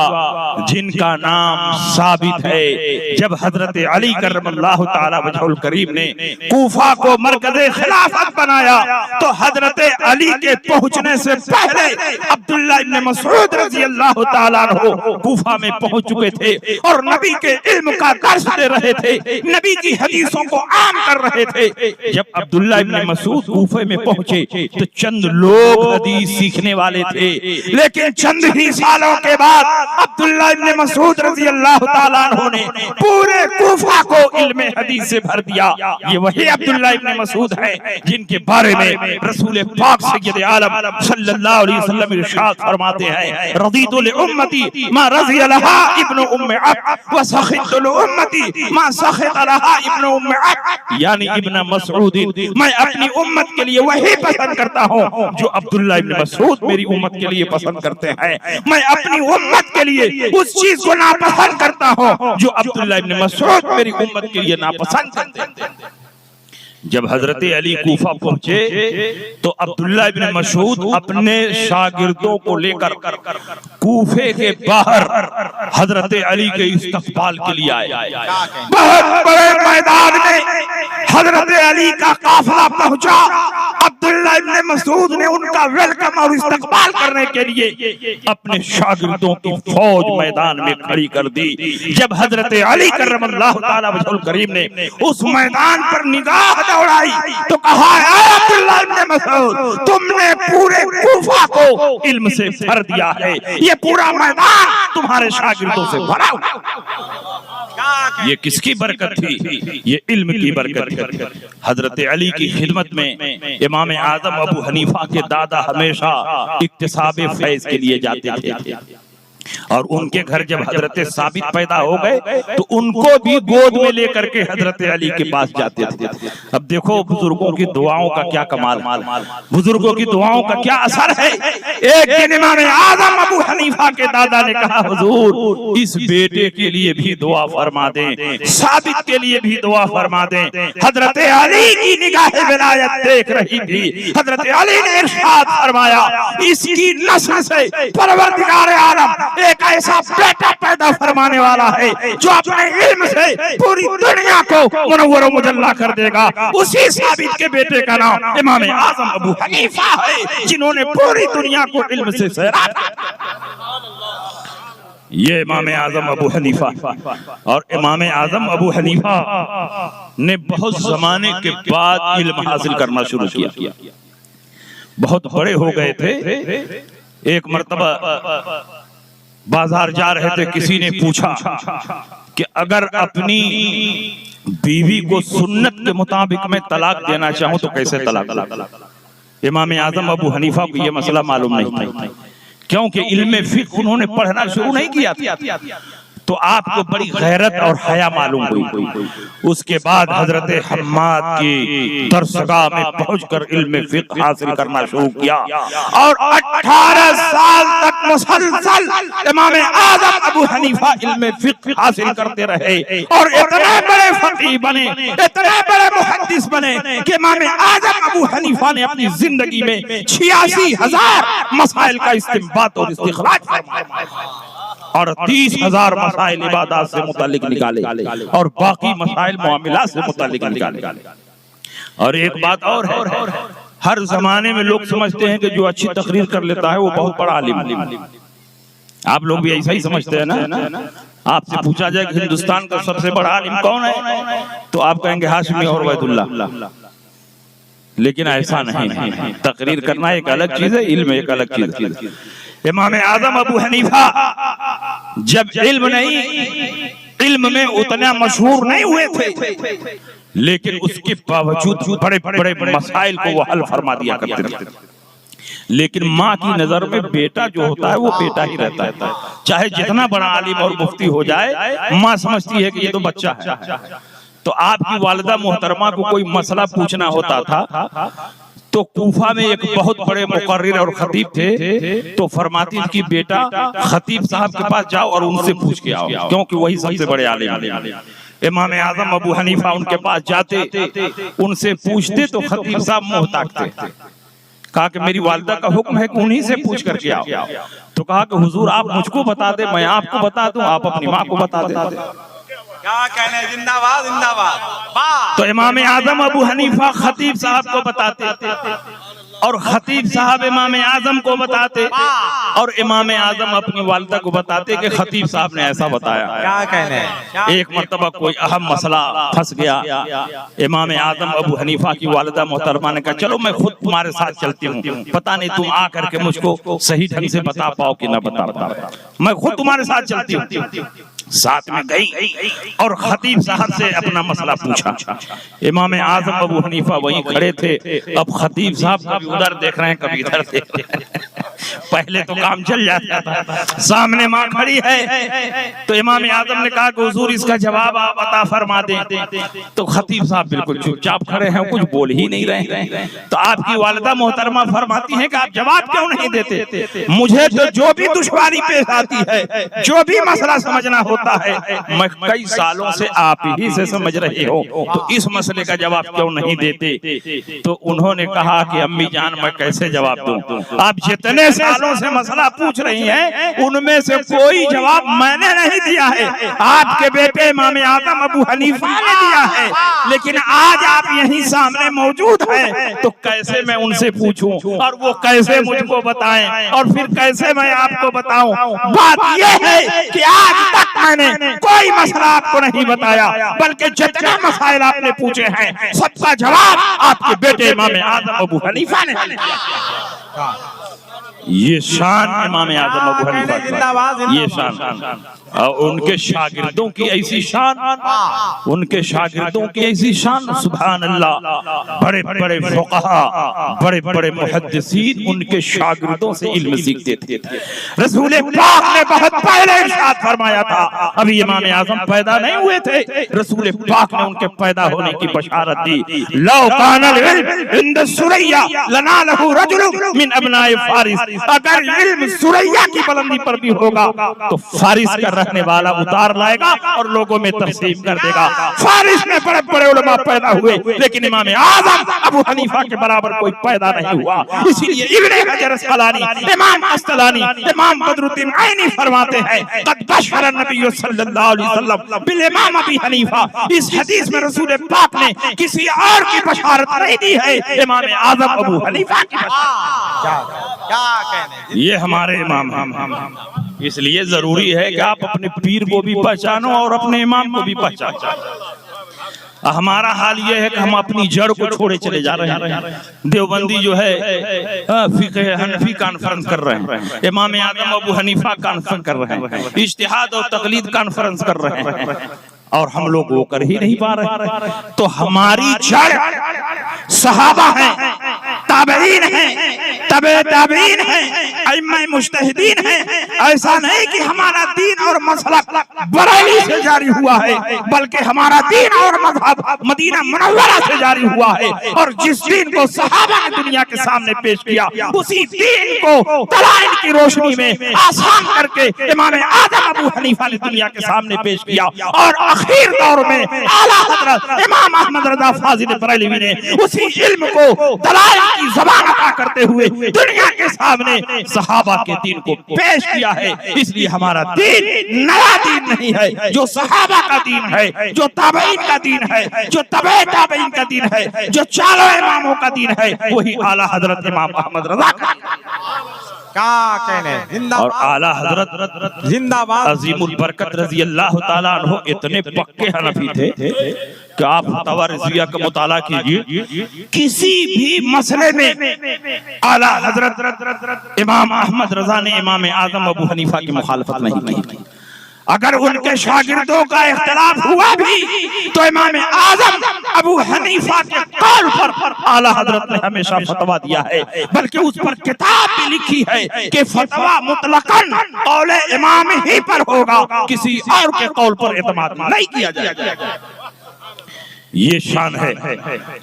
जिनका नाम साबित है। जब हजरत अली करमल्लाहु ताला वजहुल करीम ने कूफा को मरकज़े खिलाफत बनाया तो हजरत अली के पहुंचने से पहले अब्दुल्लाह इब्न मसऊद रज़ियल्लाहु ताला अन्हु कूफा में पहुंच चुके थे और नबी के इल्म का दर्स दे रहे थे, नबी की हदीसों को आम कर रहे थे। जब अब्दुल्लाह इब्न मसूद कूफे में पहुंचे तो चंद लोग हदीस सीखने वाले थे, लेकिन चंद ही सालों के बाद अब्दुल्लाह इब्न मसूद रज़ियल्लाहु ताला अन्हु ने पूरे कूफा को इल्म हदीस से भर दिया। ये वही अब्दुल्लाह इब्न मसूद हैं जिनके बारे में रसूल पाक सय्यद आलम सल्लल्लाहु अलैहि वसल्लम इरशाद फरमाते हैं, रज़ीतु लि उम्मती मा रज़िया लहा इब्न उम्म अब्द व सखितु लि उम्मती मा सखित लहा इब्न उम्म अब्द। यानी इब्न मसऊद, मैं अपनी उम्मत के लिए वही पसंद करता हूँ जो अब्दुल्लाह इब्न मसूद मेरी उम्मत के लिए पसंद करते हैं। मैं अपनी उम्मत के लिए उस चीज को नापसंद करता हूँ जो अब्दुल्लाह इब्न मसूद मेरी उम्मत के लिए नापसंद करते हैं। जब हजरत अली कूफा पहुंचे तो अब्दुल्ला इब्न मसूद अपने शागिर्दों को लेकर कूफे के बाहर हजरत अली के इस्तकबाल के लिए आए। बहुत बड़े मैदान में हजरत अली का काफिला पहुंचा। अब्दुल्ला इब्न मसूद ने उनका वेलकम और इस्तकबाल करने के लिए अपने शागिर्दों की फौज मैदान में खड़ी कर दी। जब हजरत अली करमल्लाहु ताला वजहुल करीम ने उस मैदान पर निगाह दौड़ाई तो कहा, अब्दुल्ला इब्न मसूद, तुमने पूरे कूफा को इल्म से भर दिया है, ये पूरा मैदान तुम्हारे शागिर्दों से भरा हुआ। ये किसकी बरकत थी? ये इल्म की बरकत थी। हजरत अली की खिदमत में इमाम आजम अबू हनीफा के दादा हमेशा इक्तिसाबे फैज के लिए जाते थे और उनके घर जब हजरत साबित पैदा हो गए तो उनको भी गोद में लेकर के हजरत अली के पास जाते थे। अब देखो बुजुर्गों की दुआओं का क्या कमाल, बुजुर्गों की दुआओं का क्या असर है। एक दिन इमाम आजम अबू हनीफा के दादा ने कहा, हुजूर इस बेटे के लिए भी दुआ फरमा दें, साबित के लिए भी दुआ फरमा दें। हजरत अली की निगाह विलायत देख रही थी। हजरत अली ने इरशाद फरमाया, इसकी नस्ल से परवरदिगार आलम एक ऐसा बेटा पैदा फरमाने वाला है जो अपने इल्म से पूरी दुनिया को मुनव्वर व मुजल्ला कर देगा। उसी साबित के बेटे का नाम इमाम आजम अबू हनीफा है, जिन्होंने पूरी दुनिया को इल्म से सैराब ये इमाम आजम अबू हनीफा। और इमाम आजम अबू हनीफा ने बहुत जमाने के बाद इल्म हासिल करना शुरू किया। बहुत बड़े हो गए थे। एक मर्तबा बाजार जा रहे थे, किसी ने पूछा कि अगर अपनी बीवी को सुन्नत के मुताबिक मैं तलाक देना चाहूं तो कैसे तलाक? इमाम आजम अबू हनीफा को यह मसला मालूम नहीं था, क्योंकि इल्म फिक़्ह उन्होंने पढ़ना शुरू नहीं किया था। तो आपको बड़ी गैरत और हया मालूम हुई। उसके बाद हजरत हम्माद की दरसगाह में पहुंचकर इल्म फिक़्ह हासिल करना शुरू किया और 18 साल तक मुसलसल इमाम आजम अबू हनीफा इल्म फिक़्ह हासिल करते रहे और इतने बड़े फकीह बने, इतने बड़े मुहद्दिस बने कि इमाम आजम अबू हनीफा ने अपनी जिंदगी में 86,000 मसाइल का इस्तिंबात और इस्तिखराज फरमाया और 30,000 मसाइल इबादत से मुतालिक निकाले और बाकी मसाइल मुआमिलात से मुतालिक निकाले। और एक बात और है, हर जमाने में लोग समझते हैं कि जो अच्छी तकरीर कर लेता है वो बहुत बड़ा आलिम। आप लोग भी ऐसा ही समझते हैं ना? आपसे पूछा जाए कि हिंदुस्तान का सबसे बड़ा आलिम कौन है तो आप कहेंगे हाशमी और वैदुल्लाह। लेकिन ऐसा नहीं, तकरीर करना एक अलग चीज है, इल्म एक अलग चीज है। इमाम आजम अबू हनीफा जब इल्म में उतना मशहूर नहीं हुए थे, लेकिन उसके बावजूद बड़े बड़े मसाइल को वो हल फरमा दिया करते थे। लेकिन माँ की नजर में बेटा जो होता है वो बेटा ही रहता है, चाहे जितना बड़ा आलिम और मुफ्ती हो जाए, माँ समझती है कि ये तो बच्चा है। तो आपकी वालिदा मोहतरमा को कोई मसला पूछना होता था तो कूफा में एक बहुत बड़े मुकर्रिर और खतीब थे, तो फरमाती थी कि बेटा खतीब साहब के पास जाओ और उनसे पूछ के आओ, क्योंकि वही सबसे बड़े आलिम। इमाम आजम अबू हनीफा उनके पास जाते, उनसे पूछते तो खतीब साहब मुंह ताकते। कहा कि मेरी वालिदा का हुक्म है कि उन्हीं से पूछ करके आओ। तो कहा कि हुजूर आप मुझको बता दे, मैं आपको बता दूं, आप अपनी माँ को बता दे। क्या कहने, जिंदाबाद जिंदाबाद। तो इमाम आजम अबू हनीफा खतीब साहब को बताते और खतीब साहब इमाम आजम को बताते और इमाम आजम अपनी वालिदा को बताते कि खतीब साहब ने ऐसा बताया। क्या कहने, एक मर्तबा कोई अहम मसला फंस गया। इमाम आजम अबू हनीफा की वालिदा मोहतरमा ने कहा, चलो मैं खुद तुम्हारे साथ चलती हूँ, पता नहीं तुम आ करके मुझको सही ढंग से बता पाओ कि ना बता पाओ, मैं खुद तुम्हारे साथ चलती हूँ। साथ में गई और खतीब साहब से अपना मसला पूछा। इमाम आजम अबू हनीफा वहीं खड़े थे। अब खतीब साहब कभी उधर देख रहे हैं, कभी इधर देख रहे हैं। पहले तो काम चल जाता था। सामने माँ खड़ी है तो इमाम आजम ने कहा कि हुजूर इसका जवाब आप अता फरमा दें। तो खतीब साहब बिल्कुल चुपचाप खड़े हैं, कुछ बोल ही नहीं रहे। तो आपकी वालिदा मोहतरमा फरमाती हैं कि आप जवाब क्यों नहीं देते? मुझे तो जो भी दुश्वारी पेश आती है, जो भी मसला समझना होता है, मैं कई सालों से आप ही से समझ रहे हो, तो इस मसले का जवाब क्यों नहीं देते? तो उन्होंने कहा कि अम्मी जान मैं कैसे जवाब दूं? आप जितने सालों से मसला पूछ रही हैं उनमें से कोई जवाब मैंने नहीं दिया है, आपके बेटे इमाम आजम अबू हनीफा ने दिया है। लेकिन आज आप यहीं सामने मौजूद हैं तो कैसे मैं उनसे पूछूं और वो कैसे मुझको बताएं और फिर कैसे मैं आपको बताऊं? बात यह है कि आज तक मैंने कोई मसला आपको नहीं बताया, बल्कि जितने मसाइल आपने पूछे हैं सबका जवाब आपके बेटे इमाम आजम अबू हनीफा ने दिया। ये शान इमाम आजम अबू हनीफा, ये शान। और उनके शागिर्दों की ऐसी शान, उनके शागिर्दों की ऐसी शान, सुभान अल्लाह। बड़े बड़े फुक़हा, बड़े बड़े मुहद्दिसीन उनके शागिर्दों से इल्म सीखते थे। रसूल पाक ने बहुत पहले इरशाद फरमाया था, अभी इमाम आजम पैदा नहीं हुए थे, रसूल पाक ने उनके पैदा होने की बशारत दी। लौ कानल इल्म इंद सुरैया लना लहू रजुल मिन अबनाए फारिस, अगर इल्म सुरैया की बुलंदी पर भी होगा तो फारिस का रखने वाला उतार लाएगा और लोगों में तकसीम कर देगा। फारिस में बड़े बड़े उलमा पैदा हुए, लेकिन इमाम आजम अबू हनीफा के बराबर कोई पैदा नहीं हुआ। इसीलिए इब्ने हजर अस्क़लानी, इमाम अस्क़लानी, इमाम बदरुद्दीन आइनी फरमाते हैं, क़द बशर नबी सल्लल्लाहु अलैहि वसल्लम बिल इमाम अबी हनीफा। इस हदीस में रसूल पाक ने किसी और की बशारत नहीं दी है, इमाम आजम अबू हनीफा की बशारत। ये हमारे इमाम, इसलिए जरूरी है कि आप अपने पीर को भी पहचानो और अपने इमाम को भी पहचानो। हमारा हाल यह है कि हम अपनी जड़ को छोड़े चले जा रहे हैं। देवबंदी जो है फिक़्ह हनफी कॉन्फ्रेंस कर रहे हैं, इमाम आजम अबू हनीफा कॉन्फ्रेंस कर रहे हैं, इज्तिहाद और तकलीद कॉन्फ्रेंस कर रहे हैं, और हम लोग वो कर ही नहीं पा रहे। तो हमारी जड़ सहाबा है, ताबईन है, तबे ताबईन है, अइम्मा मुज्तहिदीन है। ऐसा नहीं कि हमारा दीन और मसलक बरेली से जारी हुआ है, बल्कि हमारा दीन और मजहब मदीना मुनव्वरा से जारी हुआ है। और जिस दीन को सहाबा ने दुनिया के सामने पेश किया, उसी दीन को दलाइल की रोशनी में आसान करके इमाम आजम अबू हनीफा ने दुनिया के सामने पेश किया। और आखिर दौर में आला हज़रत इमाम अहमद रज़ा फाज़िल बरेलवी ने उसी इल्म को दलाइल की ज़बान अता करते हुए दुनिया के सामने सहाबा के दीन को पेश किया है। इसलिए हमारा दीन नया दीन नहीं है, जो सहाबा का दीन है, जो ताबईन का दीन है, जो तबे ताबईन का दीन है, जो चारों इमामों का दीन है, वही आला हज़रत इमाम अहमद रज़ा का। क्या कहने, और आला हजरत जिंदाबाद अजीमुल बरकत रजी अल्लाह ताला अन्हु इतने पक्के हनफी थे कि आप फतवा रज़िया का मुताला कीजिए, किसी भी मसले में आला हजरत इमाम अहमद रजा ने इमाम आजम अबू हनीफा की मुखालफत नहीं की। अगर उनके शागिर्दों का इख्तिलाफ हुआ भी तो इमाम आजम अबू हनीफा के कौल पर आला हजरत ने हमेशा फतवा दिया है, बल्कि उस पर किताब भी लिखी है कि फतवा मुतलकन कौले इमाम ही पर होगा, किसी और के कौल पर एतमाद नहीं किया जाएगा। ये शान है।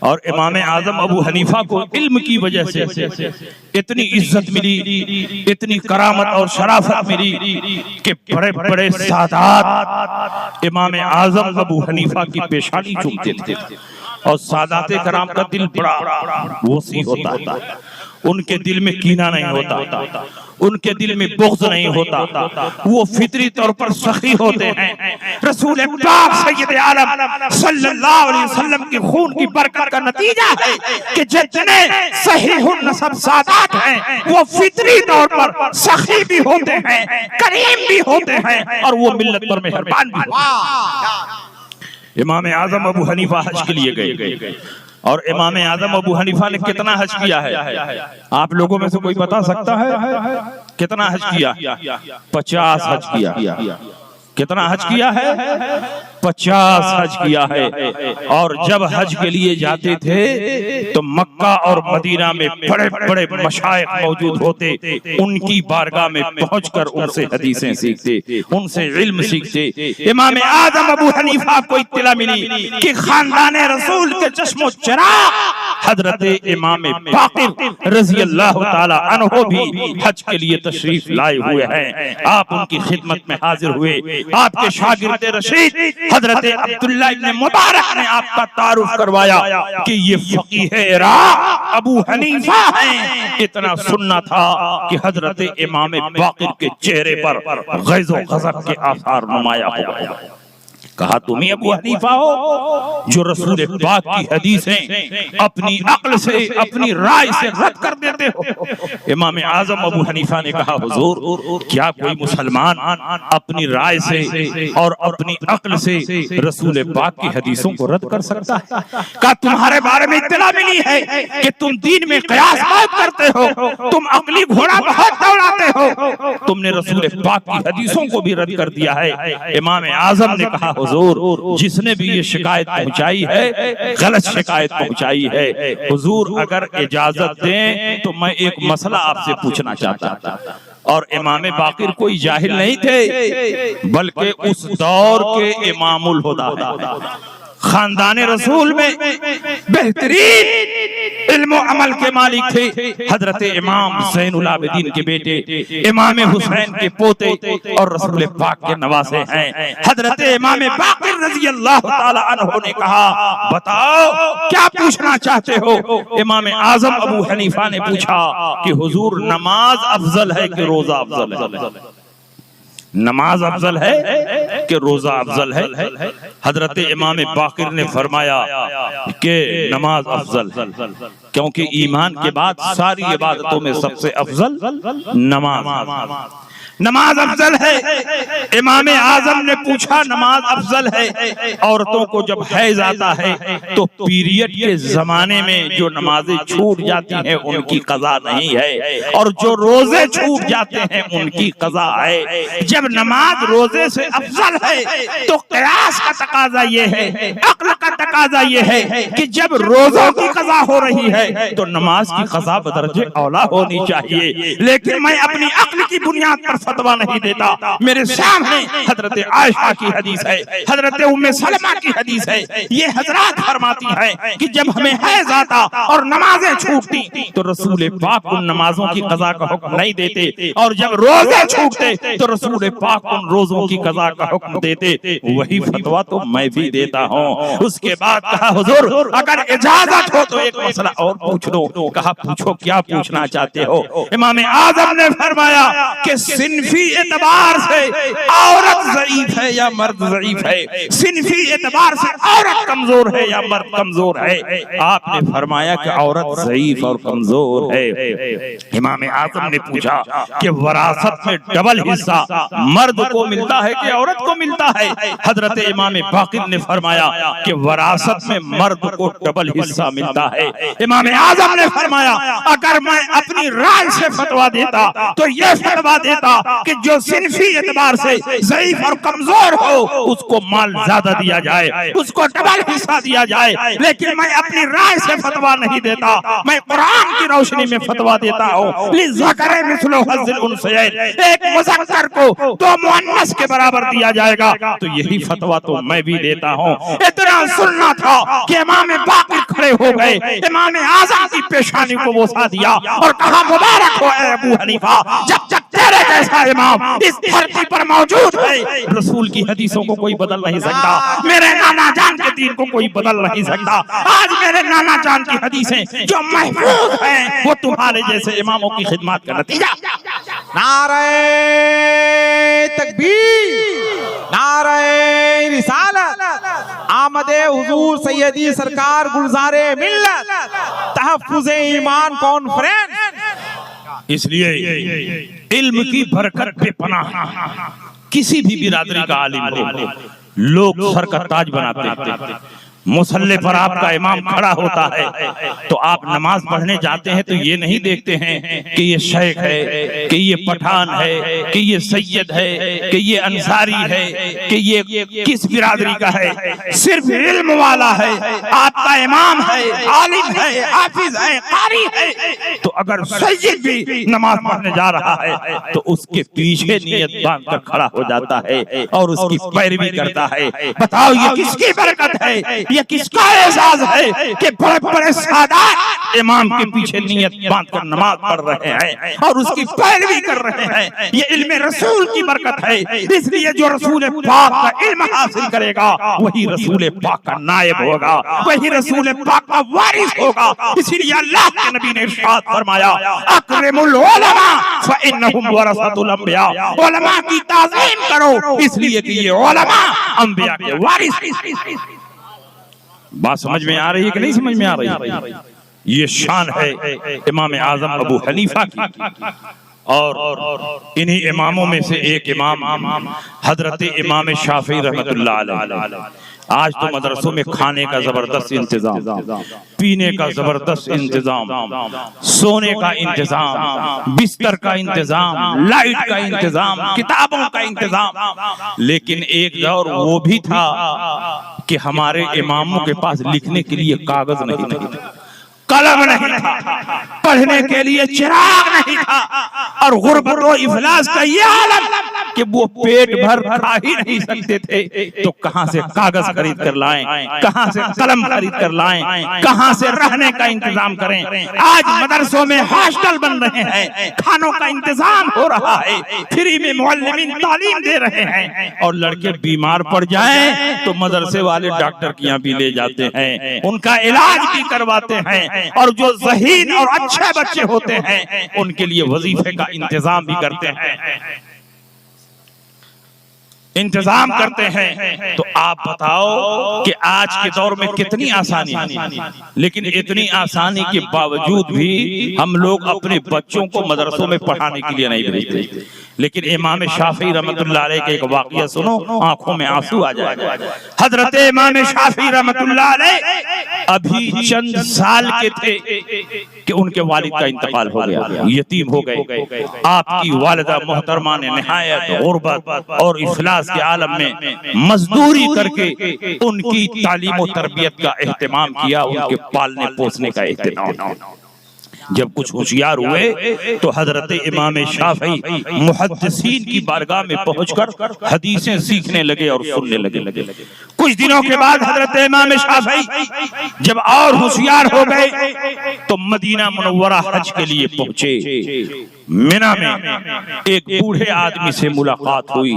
और इमाम आजम अबू हनीफा को इल्म की वजह से इतनी इज्जत मिली, इतनी करामत और शराफत मिली कि बड़े बड़े सादात इमाम आजम अबू हनीफा की पेशानी चूमते थे। और सादाते कराम का दिल बड़ा वसी होता था, उनके दिल में कीना नहीं होता, उनके दिल में बुग़्ज़ नहीं होता, वो फितरी तौर पर सखी होते हैं। रसूल पाक सय्यद आलम सल्लल्लाहु अलैहि वसल्लम के खून की बरकत का नतीजा है कि जितने सहीहुन नसब सादात हैं वो फितरी तौर पर सखी भी होते हैं, करीम भी होते हैं, और वो मिल्लत पर मेहरबान भी होते हैं। इमाम आजम अबू हनीफा हज के लिए गए, और इमाम आजम अबू हनीफा ने कितना हज किया है? आप लोगों में से कोई बता सकता है कितना हज किया? 50 हज किया। कितना हज किया है? 50 हज किया है। और जब हज के लिए जाते थे तो मक्का और मदीना में बड़े बड़े मशाइख मौजूद होते, उनकी बारगाह में पहुंचकर उनसे हदीसें सीखते, उनसे इल्म सीखते। इमाम आजम अबू हनीफा को इत्तला मिली कि खानदान रसूल के चश्मो चराग हजरत इमाम बाकिर रजी अल्लाह ताला अन्हो भी हज के लिए तशरीफ लाए हुए हैं। आप उनकी खिदमत में हाजिर हुए। आपके शागिर्द रशीद हजरत अब्दुल्लाह इब्न मुबारक ने आपका तारुफ करवाया कि ये फकीह इराक अबू हनीफा हैं। इतना सुनना था कि हजरत इमाम बाकिर के चेहरे पर गैज़ो गज़ब के आसार नुमाया हो गया। कहा तुम ही अबू हनीफा हो जो रसूल पाक की हदीसें अपनी अक्ल से, अपनी राय से रद्द कर देते हो। इमाम आजम अबू हनीफा ने कहा हुजूर, क्या कोई मुसलमान अपनी राय से और अपनी अक्ल से रसूल पाक की हदीसों को रद्द कर सकता है? कहा तुम्हारे बारे में इत्तला मिली है कि तुम दीन में कयास बहुत करते हो, तुम अक्ली घोड़ा बहुत दौड़ाते हो, तुमने रसूल पाक की हदीसों को भी रद्द कर दिया है। इमाम आजम ने कहा हुजूर, जिसने भी ये शिकायत पहुंचाई है गलत शिकायत पहुंचाई है। हुजूर अगर इजाजत दें तो मैं एक मसला आपसे पूछना चाहता था। और इमाम बाकिर कोई जाहिल नहीं थे, बल्कि उस दौर के इमामुल हुदा है। खानदान रसूल में बेहतरीन इल्म अमल के मालिक थे। हजरत इमाम ज़ैनुल आबिदीन के बेटे, इमाम हुसैन के पोते और रसूल पाक के नवासे हैं। हजरत इमाम बाकिर रज़ी अल्लाह ताला अन्हु ने कहा, बताओ क्या पूछना चाहते हो? इमाम आजम अबू हनीफा ने पूछा कि हुजूर, नमाज अफजल है कि रोजा अफजल है? नमाज अफजल है कि रोजा अफजल है? हजरत इमाम बाकिर ने फरमाया कि नमाज अफजल है, क्योंकि ईमान के बाद सारी इबादतों में सबसे अफजल नमाज अफजल है। इमाम आजम ने पूछा, नमाज अफजल है, औरतों को जब हैज आता है तो पीरियड के जमाने में जो नमाजें छूट जाती हैं उनकी कज़ा नहीं है, और जो रोजे छूट जाते हैं उनकी कज़ा है। जब नमाज रोजे से अफजल है तो क़यास का तकाजा ये है, अक्ल का तकाजा ये है कि जब रोजों की कज़ा हो रही है तो नमाज की कज़ा बदरजे औला होनी चाहिए। लेकिन मैं अपनी अक्ल की बुनियाद पर फतवा नहीं देता। मेरे सामने हजरत आयशा की हदीस है, हजरत उम्मे सलमा की हदीस है। ये हजरात फरमाती हैं कि जब हमें हैज आता और नमाजें छूटती तो रसूल पाक उन नमाजों की कज़ा का हुक्म नहीं देते, और जब रोजे छूटते तो रसूल पाक उन रोजों की कज़ा का हुक्म देते। वही फतवा तो मैं भी देता हूँ। उसके बाद कहा, हुजूर अगर इजाजत हो तो एक मसला और पूछ दो। कहा, पूछो, क्या पूछना चाहते हो? इमाम आजम ने फरमाया कि सिनफी एतबार से औरत ज़ईफ है या मर्द ज़ईफ है? सिनफी एतबार से औरत कमजोर है या मर्द कमजोर है? आपने फरमाया कि औरत ज़ईफ और कमजोर है। इमाम आज़म ने पूछा कि वरासत में डबल हिस्सा मर्द को मिलता है कि औरत को मिलता है? हजरत इमाम बाकिर ने फरमाया कि वरासत में मर्द को डबल हिस्सा मिलता है। इमाम आज़म ने फरमाया, अगर मैं अपनी राय से फतवा देता तो यह फतवा देता कि जो सिनफी एतबार से ज़ईफ और कमजोर हो उसको माल ज्यादा दिया जाए, उसको डबल हिस्सा दिया जाए। लेकिन मैं अपनी राय से फतवा नहीं देता, मैं कुरान की रोशनी में फतवा देता हूँ। लिज़करे मिस्लु हज़्ज़िल उन्सयैन, एक मुज़क्कर को दो मुअन्नस के बराबर दिया जाएगा। तो यही फतवा तो मैं भी देता हूँ। इतना सुनना था कि इमाम बाकिर खड़े हो गए, इमाम आज़म की पेशानी को बोसा दिया और कहा, मुबारक हो अबू हनीफा, जब तक तेरे जैसा इमाम इस धरती पर मौजूद है, रसूल की हदीसों को कोई बदल नहीं सकता, मेरे नाना जान के दीन को कोई बदल नहीं सकता। आज मेरे नाना जान की हदीसें जो महफूज हैं वो तुम्हारे जैसे इमामों की खिदमत का नतीजा। नारे तकबीर, नारे रिसालत, आमदे हुजूर सैयदी सरकार गुलजारे मिल्लत, तहफ्फुज़े ईमान कॉन्फ्रेंस। इसलिए इल्म की बरकत बेपनाह, किसी भी बिरादरी का आलिम हो, लोग सर का ताज बनाते हैं। मुसल्ले पर आपका इमाम खड़ा होता है तो आप नमाज पढ़ने जाते हैं तो ये नहीं देखते हैं कि ये शेख है, कि ये पठान है, कि ये सैयद है, कि ये अंसारी है, कि ये किस बिरादरी का है। सिर्फ इल्म वाला है, आपका इमाम है, आलिम है, हाफिज है, कारी है। तो अगर सैयद भी नमाज पढ़ने जा रहा है तो उसके पीछे नियत बांध कर खड़ा हो जाता है और उसकी पैरवी करता है। बताओ ये किसकी बरकत है, ये किसका एजाज है कि बड़े बड़े सादात इमाम के पीछे नियत बांधकर नमाज पढ़ रहे हैं और उसकी पैरवी कर रहे हैं। ये इल्म रसूल की बरकत है। इसलिए जो रसूल पाक का इल्म हासिल करेगा वही रसूल पाक का नायब होगा, वही रसूल पाक का वारिस होगा। इसीलिए अल्लाह के नबी ने इरशाद फरमाया, अकरिमुल उलमा फइन्नहुम वरसतुल अंबिया। उलमा की ताज़ीम करो इसलिए कि ये उलमा अंबिया के वारिस। बात समझ में आ रही है कि नहीं समझ में आ रही है? ये शान है इमाम आजम अबू हनीफा की। और इन्हीं इमामों में से एक इमाम हजरत इमाम शाफी रहमतुल्लाह अलैह। आज तो मदरसों में खाने का जबरदस्त इंतजाम, पीने का जबरदस्त इंतजाम, सोने का इंतजाम, बिस्तर का इंतजाम, लाइट का इंतजाम, किताबों का इंतजाम। लेकिन एक दौर वो भी था कि हमारे इमामों के पास लिखने के लिए कागज नहीं था, कलम नहीं था, पढ़ने के लिए चिराग नहीं था। और गुर्बत और इफलास का ये आलम कि वो पेट भर खा ही नहीं सकते थे तो कहां से कागज खरीद कर लाएं, कहां से कलम खरीद कर लाएं, कहां से रहने का इंतजाम करें। आज मदरसों में हॉस्टल बन रहे हैं, खानों का इंतजाम हो रहा है, फ्री में मुअल्लिमीन तालीम दे रहे हैं। और लड़के बीमार पड़ जाएं तो मदरसे वाले डॉक्टर के यहाँ भी ले जाते हैं, उनका इलाज भी करवाते हैं। और जो ज़हीन और अच्छे बच्चे होते हैं उनके लिए वजीफे का इंतजाम भी करते हैं, इंतजाम करते हैं। तो आप बताओ कि आज के दौर में कितनी आसानी है, लेकिन इतनी आसानी के बावजूद भी हम लोग अपने बच्चों को मदरसों में पढ़ाने के लिए नहीं भेजते। लेकिन इमाम शाफी रहमतुल्लाह अलैह के एक वाक़या सुनो, आंखों में आंसू आ जाएगा। हजरत इमाम शाफी रहमतुल्लाह अलैह अभी चंद साल के थे कि उनके वालिद का इंतकाल हो गया, यतीम हो गए। आपकी वालिदा मोहतरमा ने निहायत गुर्बत और इफलास के आलम में मजदूरी करके उनकी तालीम और तरबियत का एहतमाम किया, उनके पालने पोसने का एहतमाम। जब कुछ होशियार हुए तो हजरत इमाम शाफी मुहद्दिसीन की बारगाह में पहुंचकर हदीसें सीखने लगे और सुनने लगे। कुछ दिनों के बाद हजरत इमाम शाफी जब और होशियार हो गए तो मदीना मुनव्वरा हज के लिए पहुंचे। मिना में एक बूढ़े आदमी से मुलाकात हुई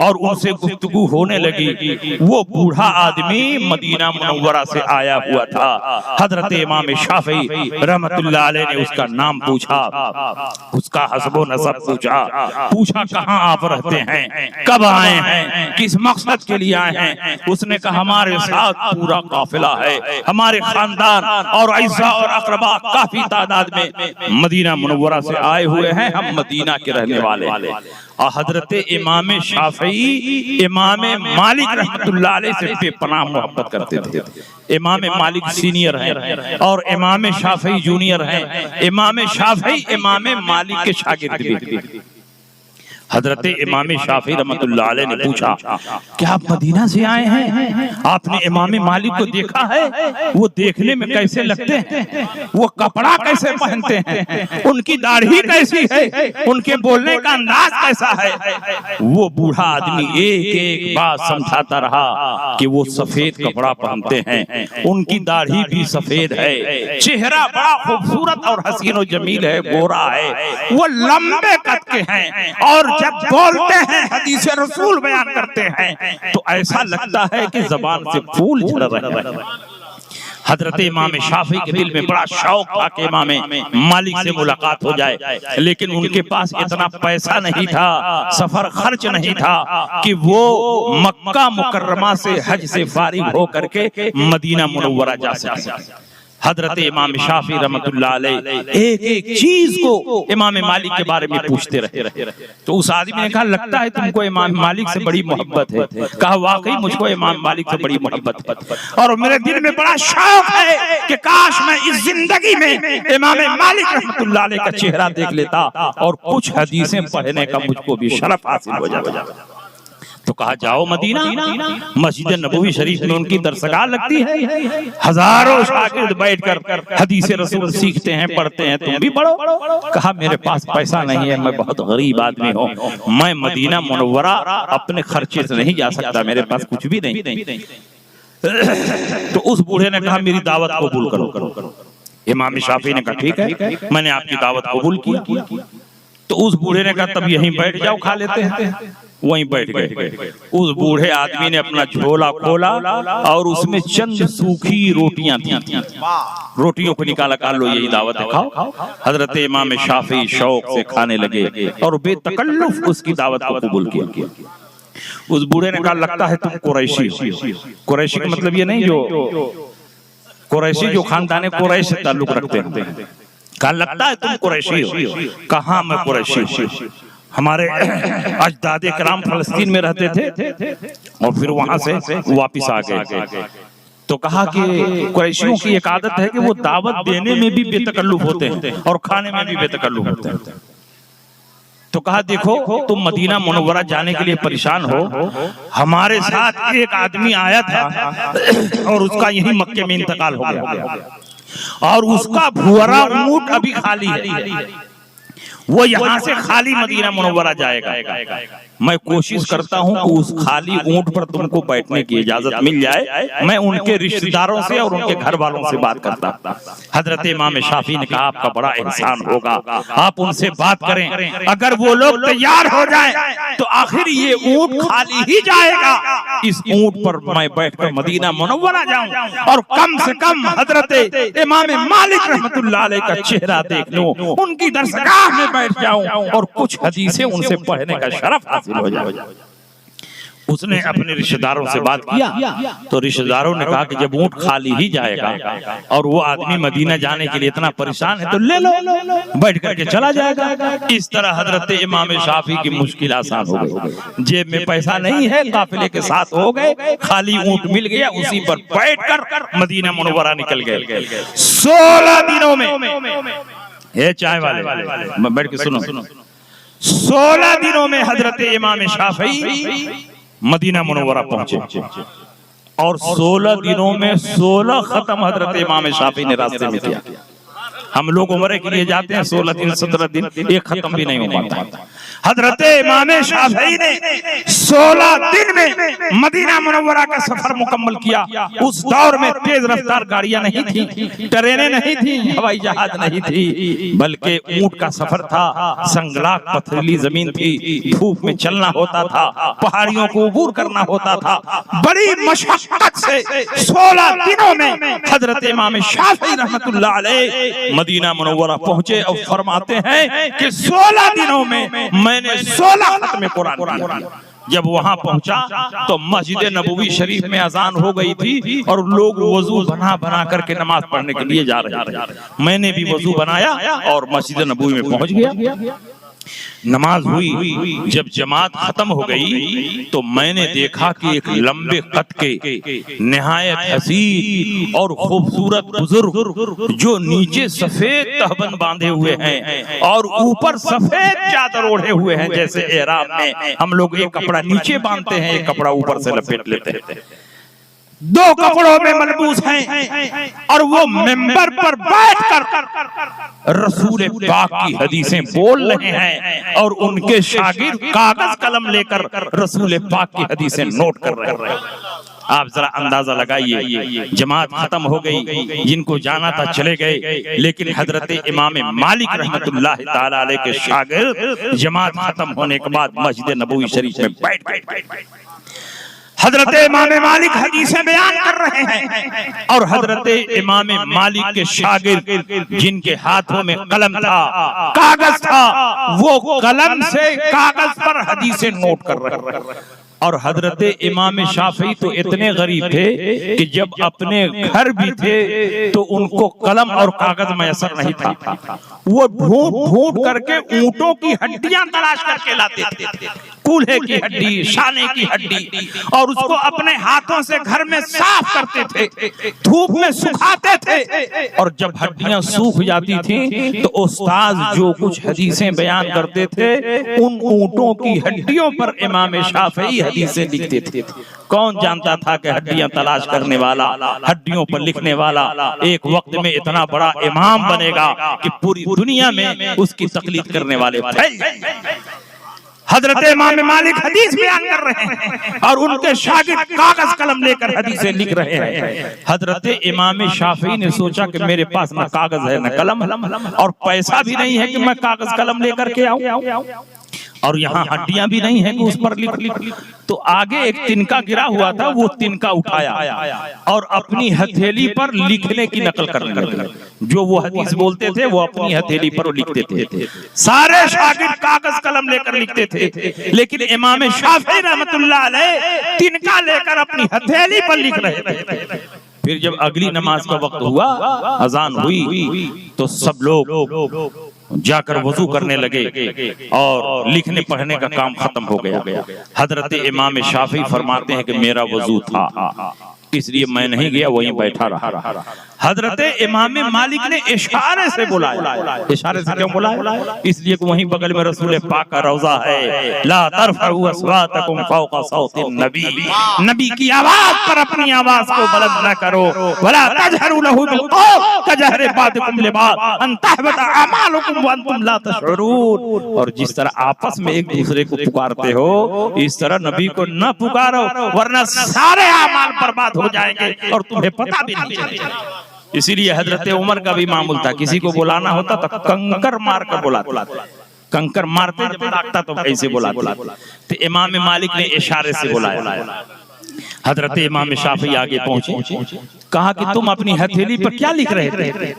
और उनसे गुफ्तगू होने लगी। वो बूढ़ा आदमी मदीना मुनव्वरा से आया हुआ था। हजरत इमाम शाफी रहमतुल्लाह अलैह ने उसका नाम पूछा, उसका हस्बो नसब पूछा कहाँ आप रहते हैं, कब आए हैं, किस मकसद के लिए आए हैं। उसने कहा हमारे साथ पूरा काफिला है, हमारे खानदान और ऐसा और अकरबा काफी तादाद में मदीना मुनव्वरा से आए हुए हैं, हम मदीना के रहने वाले। और हजरत इमाम शाफी इमाम मालिक रहमतुल्लाह अलैह से बेपनाह मोहब्बत करते थे। इमाम मालिक सीनियर हैं और इमाम शाफी जूनियर हैं। इमाम शाफी इमाम मालिक के शागिर्द भी। हजरत इमाम शाफी रहमतुल्लाह अलैह ने पूछा क्या आप मदीना से आए हैं, आपने इमाम मालिक को देखा है, वो देखने में कैसे लगते हैं, वो कपड़ा कैसे पहनते हैं, उनकी दाढ़ी कैसी है, उनके बोलने का अंदाज कैसा है। वो बूढ़ा आदमी एक एक बात समझाता रहा कि वो सफेद कपड़ा पहनते हैं, उनकी दाढ़ी भी सफेद है, चेहरा बड़ा खूबसूरत और हसीन और जमील है, गोरा है, वो लंबे कद के हैं और जब बोलते हैं हदीस रसूल बयान करते हैं तो ऐसा लगता है कि जबान से फूल झड़ रहे हैं। हजरत इमाम शाफी के दिल में बड़ा शौक था कि इमाम मालिक से मुलाकात हो जाए, लेकिन उनके पास इतना पैसा नहीं था, सफर खर्च नहीं था कि वो मक्का मुकर्रमा से हज से फारिग हो करके मदीना मुनव्वरा जा सके। हजरत इमाम शाफी रहमतुल्लाह अलैह एक एक चीज को इमाम मालिक के बारे में पूछते रहे। तो उस आदमी ने कहा, लगता है तुमको इमाम मालिक से बड़ी मोहब्बत है। कहा, वाकई मुझको इमाम मालिक से बड़ी मोहब्बत है और मेरे दिल में बड़ा शौक है कि काश मैं इस जिंदगी में इमाम मालिक रहमतुल्लाह अलैह का चेहरा देख लेता और कुछ हदीसें पढ़ने का मुझको भी शरफ हासिल हो जाता। तो कहा, जाओ मदीना, मस्जिद नबवी शरीफ में उनकी दरसगाह लगती है, हजारों शागिर्द बैठकर हदीस रसूल सीखते हैं, पढ़ते हैं, तुम भी पढ़ो। कहा, मेरे पास पैसा नहीं है, मैं बहुत गरीब आदमी हूँ, मैं मदीना मुनव्वरा अपने खर्चे से नहीं जा सकता, मेरे पास कुछ भी नहीं। तो उस बूढ़े ने कहा, मेरी दावत कबूल करो। इमाम शाफी ने कहा, ठीक है, मैंने आपकी दावत कबूल किया। तो उस बूढ़े ने कहा, तब यहीं बैठ जाओ, खा लेते हैं। वहीं बैठ गए। उस बूढ़े आदमी ने अपना झोला खोला और उसमें चंद सूखी रोटियां थी। रोटियों को निकाला, कहा, लो यही दावत है, खाओ। हजरत इमाम शाफी शौक से खाने लगे और बेतकल्लुफ उसकी दावत को कबूल किया। उस बूढ़े ने कहा, लगता है तुम कुरैशी हो। कुरैशी का मतलब ये नहीं जो कुरैशी जो खानदान कुरैश से ताल्लुक रखते हैं। कहा, लगता है तुम कुरैशी हो। कहा, मैं कुरैशी हूँ, हमारे अजदाद कराम फलस्तीन में रहते थे और फिर वहां से वापिस आ गए। तो कहा कि कुरैशियों की एक आदत है कि वो दावत देने में भी बेतकल्लुफ होते हैं और खाने में भी बेतकल्लुफ होते हैं। तो कहा, देखो तुम मदीना मुनव्वरा जाने के लिए परेशान हो, हमारे साथ एक आदमी आया था और उसका यही मक्के में इंतकाल हो गया और उसका भुअरा ऊंट अभी खाली है, वो यहाँ से खाली मदीना मुनव्वरा जाएगा। मैं कोशिश करता हूँ कि उस खाली ऊंट पर तुमको बैठने की इजाजत मिल जाए। मैं उनके रिश्तेदारों से और उनके घर वालों से बात करता। हजरत इमाम शाफी ने कहा, आपका बड़ा एहसान होगा, आप उनसे बात करें, अगर वो लोग तैयार हो जाए तो आखिर ये ऊंट खाली ही जाएगा। इस ऊंट पर मैं बैठकर मदीना मुनव्वरा जाऊं और कम से कम हजरत इमाम मालिक रहमतुल्लाह अलैह का चेहरा देख लूं, उनकी दरसगाह में बैठ जाऊं और कुछ हदीसें उनसे पढ़ने का शरफ हासिल हो जाए। उसने अपने रिश्तेदारों से बात किया तो रिश्तेदारों ने कहा कि जब ऊंट खाली ही जाएगा और वो आदमी मदीना जाने के लिए इतना परेशान है तो ले लो, बैठ करके चला जाएगा। इस तरह हजरत इमाम शाफी की मुश्किल आसान हो गई। जेब में पैसा नहीं है, काफिले के साथ हो गए, खाली ऊंट मिल गया, उसी पर बैठकर मदीना मुनव्वरा निकल गए। 16 दिनों में, ये चाय वाले बैठ के सुनो, 16 दिनों में हजरत इमाम शाफी मदीना मुनव्वरा पहुंचे और 16 दिनों में 16 खत्म हजरत इमाम शाफी ने रास्ते में किया। हम लोग उम्रे के लिए जाते हैं 16 दिन 17 दिन, एक खत्म भी नहीं हो पाता। हजरत इमाम शाफी ने 16 दिन में मदीना मुनव्वरा का सफर मुकम्मल किया। उस दौर में तेज रफ्तार गाड़ियां नहीं थी, ट्रेनें नहीं थी, हवाई जहाज नहीं थी, बल्कि ऊंट का सफर था। संगलाक पथरीली जमीन थी, धूप में चलना होता था, पहाड़ियों को अबूर करना होता था। बड़ी मशक्कत से 16 दिनों में हजरत इमाम शाफी रहमतुल्लाह अलैह मदीना मुनव्वरा पहुंचे और फरमाते हैं कि 16 दिनों में मैंने 16 खत्म कुरान किया। जब वहां पहुंचा तो मस्जिद नबवी शरीफ में अजान हो गई थी और लोग वजू बना बना करके नमाज पढ़ने के लिए जा रहे थे। मैंने भी वजू बनाया और मस्जिद नबवी में पहुंच गया। नमाज हुई, जब जमात खत्म हो गई तो मैंने देखा कि एक लंबे कद के निहायत हसीन और खूबसूरत बुजुर्ग जो नीचे सफेद तहबंद बांधे हुए हैं और ऊपर सफेद चादर ओढ़े हुए हैं, जैसे एहराम में हम लोग एक कपड़ा नीचे बांधते हैं, एक कपड़ा ऊपर से लपेट लेते हैं, 2 कपड़ों में मलबूस हैं और वो मिंबर पर बैठकर रसूल पाक की हदीसें बोल रहे हैं और उनके शागिर्द कागज कलम लेकर रसूल पाक की हदीसें नोट कर रहे हैं। आप जरा अंदाजा लगाइए, जमात खत्म हो गई, जिनको जाना था चले गए, लेकिन हजरत इमाम मालिक रहमतुल्लाह ताला अलैह के शागिर्द जमात खत्म होने के बाद मस्जिद नबवी शरीफ में बैठ गए। हजरत इमाम मालिक हदीसें बयान कर रहे हैं और हजरत इमाम मालिक के शागिर्द जिनके हाथों में कलम था, कागज था, वो कलम से कागज पर हदीसें नोट कर रहे हैं और हजरत इमाम शाफी तो इतने गरीब थे कि जब अपने घर भी थे तो उनको कलम और कागज मैसर नहीं था। वो ढूंढ ढूंढ करके ऊंटों की हड्डियां तलाश करके लाते थे, कूल्हे की हड्डी, शाने की हड्डी, और उसको अपने हाथों से घर में साफ करते थे, धूप में सुखाते थे। और जब हड्डियां सूख जाती थी तो उस्ताद जो कुछ हदीसें बयान करते थे उन ऊंटों की हड्डियों पर इमाम शाफी हदीसें लिखते थे। कौन जानता था कि हड्डियां तलाश करने वाला, हड्डियों पर लिखने वाला एक वक्त में इतना बड़ा इमाम बनेगा कि पूरी दुनिया में उसकी तकलीद करने वाले फैल जाएंगे। हजरत इमाम मालिक हदीस बयान कर रहे हैं और उनके शागिर्द कागज कलम लेकर हदीसें लिख रहे हैं। हजरत इमाम शाफी ने सोचा कि मेरे पास न कागज है न कलम और पैसा भी नहीं है कि मैं कागज कलम लेकर के आऊं, और यहाँ हड्डियां भी नहीं है कि उस पर लिख। तो आगे एक तिनका गिरा हुआ था, वो तिनका उठाया और अपनी हथेली पर लिखने की नकल करने लगे। जो वो हदीस बोलते थे वो अपनी हथेली पर लिखते थे। सारे शागिर्द कागज कलम लेकर लिखते थे, लेकिन इमाम शाफी रहमतुल्लाह अलैह तिनका लेकर अपनी हथेली पर लिख रहे थे। फिर जब अगली नमाज का वक्त हुआ, अजान हुई, तो सब लोग जाकर वजू करने लगे और लिखने पढ़ने का काम खत्म हो गया। हजरत इमाम शाफी फरमाते हैं कि मेरा वजू था इसलिए मैं नहीं गया, वहीं बैठा रहा। हजरत इमाम मालिक ने इशारे से बुलाया। इशारे से क्यों बुलाया? इसलिए कि वहीं बगल में रसूल पाक का रौजा है। ला तरफउ अस्वातकुम फौका सौतिन नबी, नबी की आवाज पर अपनी आवाज को बुलंद न करो। वला तजहरु लहु बिल कौल कजहरि बादिकुम लिबाद अन तहबत अमालुकुम व अंतुम ला तशउरून। और जिस तरह आपस में एक दूसरे को पुकारते हो, इस तरह नबी को न पुकारो, वरना सारे अमाल बर्बाद हो जाएंगे और तुम्हें पता भी नहीं चलेगा। इसीलिए हजरत उमर का भी मामूल था, किसी को बुलाना होता तो कंकर मार कर बुलाते, कंकर मारते जब लागता तो ऐसे बुलाते। तो इमाम मालिक ने इशारे से बुलाया। हजरत इमाम शाफी आगे पहुंचे, कहा कि तुम अपनी हथेली पर क्या लिख रहे थे?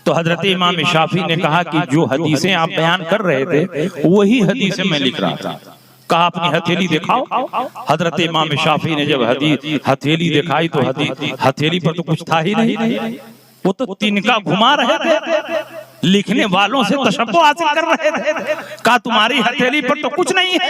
तो हजरत इमाम शाफी ने कहा कि जो हदीसें आप बयान कर रहे थे वही हदीसें मैं लिख रहा था। कहा अपनी हथेली दिखाओ। हजरत इमाम शाफी ने जब हथेली दिखाई तो हथेली पर तो कुछ था ही नहीं, वो तो तिनका घुमा रहे थे, लिखने वालों से तशब्बुह हासिल कर रहे थे। कहा तुम्हारी हथेली पर तो कुछ नहीं है,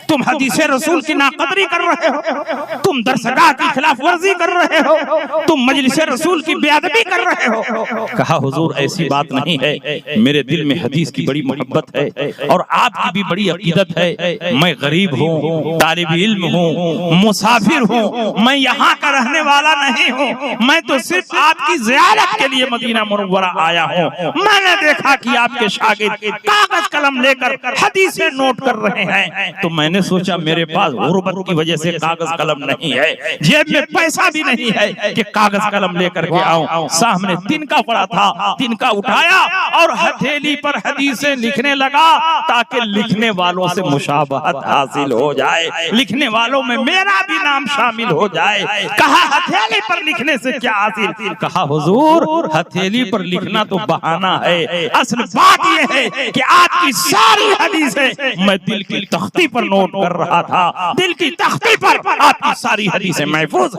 तुम हदीसे रसूल की नाकदरी कर रहे हो, तुम दरसगाह की खिलाफ वर्जी कर रहे हो, तुम मजलिसे रसूल की बेअदबी कर रहे हो। कहा हुजूर ऐसी बात नहीं है, मेरे दिल में हदीस की बड़ी मोहब्बत है और आपकी भी बड़ी अकीदत है। मैं गरीब हूँ, तालिब इल्म हूँ, मुसाफिर हूँ, मैं यहाँ का रहने वाला नहीं हूँ, मैं तो सिर्फ आपकी ज़ियारत के लिए मदीना मुनव्वरा आया हूँ। मैंने देखा कि आपके शागिर्द कागज कलम लेकर हदीसें नोट कर रहे हैं, तो मैंने सोचा मेरे पास गुर्बत की वजह से कागज कलम नहीं है, जेब में पैसा भी नहीं है कि कागज कलम लेकर के आऊं। सामने तिनका पड़ा था, तिनका उठाया और हथेली पर हदीसें लिखने लगा ताकि लिखने वालों से मुशाबहत हासिल हो जाए, लिखने वालों में मेरा भी नाम शामिल हो जाए। कहा हथेली पर लिखने से क्या हासिल? कहा हुजूर हथेली पर लिखना तो बहाना है, असल बात यह है कि आपकी सारी हदीसें मैं दिल की तख्ती पर नोट कर रहा था, दिल की तख्ती पर आपकी सारी हदीसें महफूज।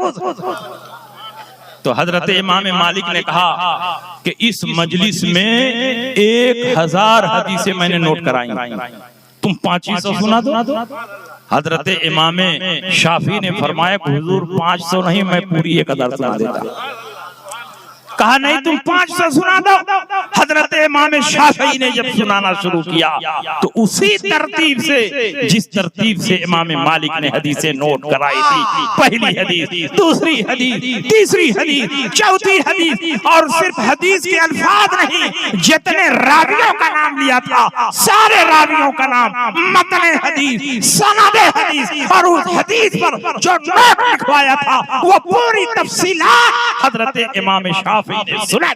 तो हजरत इमाम मालिक ने कहा कि इस मजलिस में 1000 हदीसें मैंने नोट कराई, तुम 500 सुना दो। हजरत इमाम शाफी ने फरमाया हुजूर 500 नहीं, मैं पूरी 1000 सुना देता। कहा नहीं तुम 500 सुना दो। हजरत इमाम शाफी ने जब सुनाना शुरू किया तो उसी तरतीब से जिस तरतीब से इमाम मालिक ने हदीसें नोट कराई थी, पहली हदीस, दूसरी हदीस, तीसरी हदीस, चौथी हदीस, और सिर्फ हदीस के अल्फाज नहीं, जितने रावियों का नाम लिया था सारे रावियों का नाम, मतने हदीस, सनदे हदीस और उस हदीस पर जो नोट लिखवाया था वो पूरी तफसीलात हजरत इमाम शाफी ने सुना।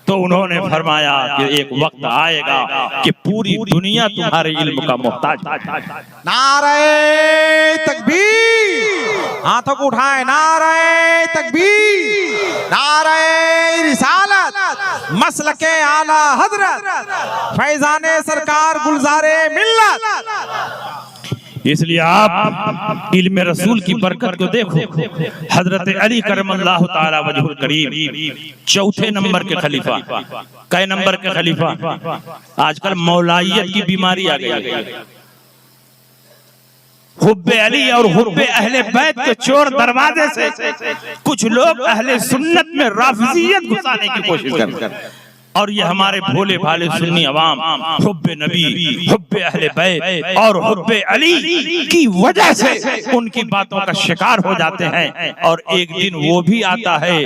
तो उन्होंने फरमाया कि एक वक्त आएगा कि पूरी दुनिया तुम्हारे इल्म का मोहताज। नारे तकबीर, हाथों को उठाए, नारे तकबीर, नारे रिसालत, मसलके आला हजरत फैजाने सरकार गुलजारे मिल्लत। इसलिए आप इल्म रसूल की बरकत को देखो। हजरत अली करमल्लाहु ताला वजहुल करीम चौथे नंबर के खलीफा। कै नंबर के खलीफा? आजकल मौलाइयत की बीमारी आ गई। हुब्बे अली और हुब्बे अहले बैत के चोर दरवाजे से कुछ लोग अहले सुन्नत में राफिजियत घुसाने की कोशिश करते हैं। और ये हमारे भोले भाले सुन्नी अवाम हुब्बे नबी, हुब्बे अहले बैत और हुब्बे अली की वजह से उनकी बातों का शिकार हो जाते हैं। और एक दिन वो भी आता है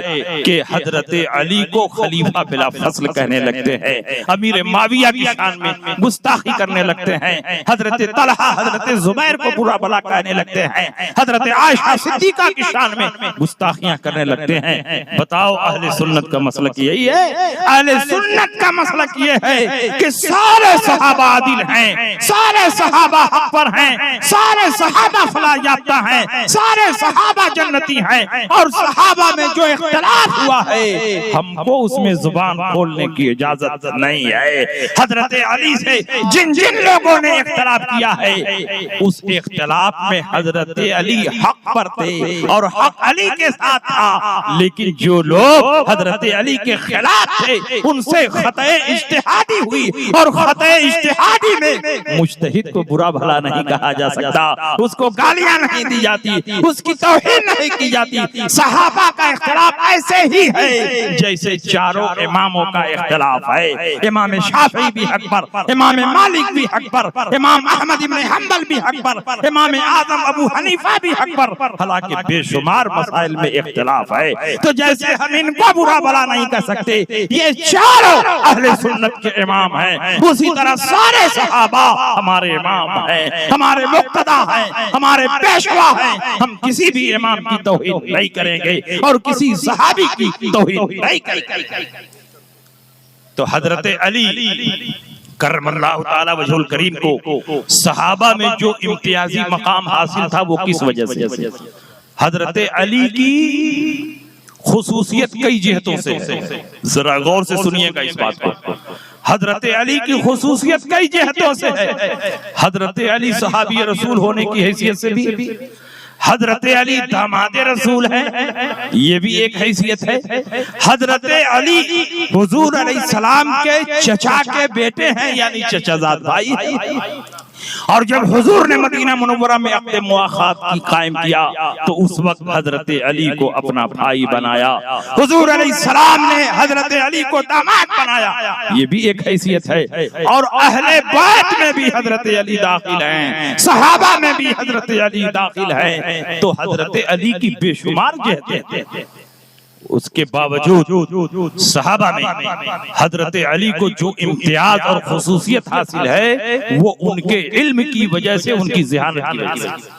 कि हजरत अली को खलीफा बिला फसल कहने लगते हैं, अमीर माविया की शान में गुस्ताखी करने लगते हैं, हजरत तलहा हजरत जुबैर को बुरा भला कहने लगते हैं, हजरत आयशा सिद्दीका की शान में गुस्ताखियां करने लगते हैं। बताओ अहले सुन्नत का मसलक यही है? अहले सुन्नत का मसलक ये है कि सारे सहाबा आदिल हैं, सारे सहाबा हक पर हैं, सारे सहाबा फलाह याफ्ता हैं, सारे सहाबा जन्नती हैं। और सहाबा में जो इख्तिलाफ हुआ है हमको उसमें जुबान खोलने की इजाजत नहीं है। हजरत अली से जिन जिन लोगों ने इख्तिलाफ किया है उस इख्तिलाफ में हजरत अली हक पर थे और हक अली के साथ था। लेकिन जो लोग हजरत अली के खिलाफ थे उनसे खते इज्तिहादी हुई। और खते इज्तिहादी में मुज्तहिद को बुरा भला नहीं कहा जा सकता, उसको गालियां नहीं दी जाती, उसकी तौहीन नहीं की जाती। सहाबा का इख्तिलाफ ऐसे ही है जैसे चारों इमामों का इख्तिलाफ है। इमाम शाफी भी हक पर, इमाम मालिक भी हक पर, इमाम अहमद इब्न हंबल भी हक पर, इमाम आजम अबू हनीफा भी हक पर। हालांकि बेशुमार मसाइल में इख्तिलाफ है। तो जैसे हम इनको बुरा भला नहीं कर सकते, ये चारों अहले सुन्नत के इमाम हैं, उसी तरह सारे सहाबा हमारे इमाम हैं, हमारे मुक्तदा हैं, हमारे पेशवा हैं। हम किसी भी इमाम की तौहीन नहीं करेंगे और किसी सहाबी की तौहीन नहीं करेंगे। तो हजरत अली करमल्लाहु ताला वजहुल करीम को सहाबा में जो इम्तियाजी मकाम हासिल था वो किस वजह से? हजरत अली की खुसूसियत कई जिहतों से, जरा गौर से सुनिएगा इस बात को। हजरत अली की खुसूसियत कई जिहतों से है। हजरत अली सहाबी रसूल होने की हैसियत से भी, हजरत अली दामाद रसूल है, ये भी एक हैसियत है। हजरत अली हुजूर अलैहिस्सलाम के चचा के बेटे हैं, यानी चचाजाद भाई है। और जब हुजूर ने मदीना मुनव्वरा में अपने मुआखात की कायम किया तो उस वक्त हजरत अली को अपना भाई बनाया। हुजूर अलैहिस्सलाम ने हजरत अली को दामाद बनाया, ये भी एक हैसियत है। और अहले बैत में भी हजरत अली दाखिल हैं, सहाबा में भी हजरत अली दाखिल हैं। तो हजरत अली की बेशुमार जिहतें हैं। उसके बावजूद सहाबा में हजरत अली को जो इम्तियाज और खुसूसियत हासिल है वो उनके इल्म की वजह से, उनकी ज़हानत की वजह से।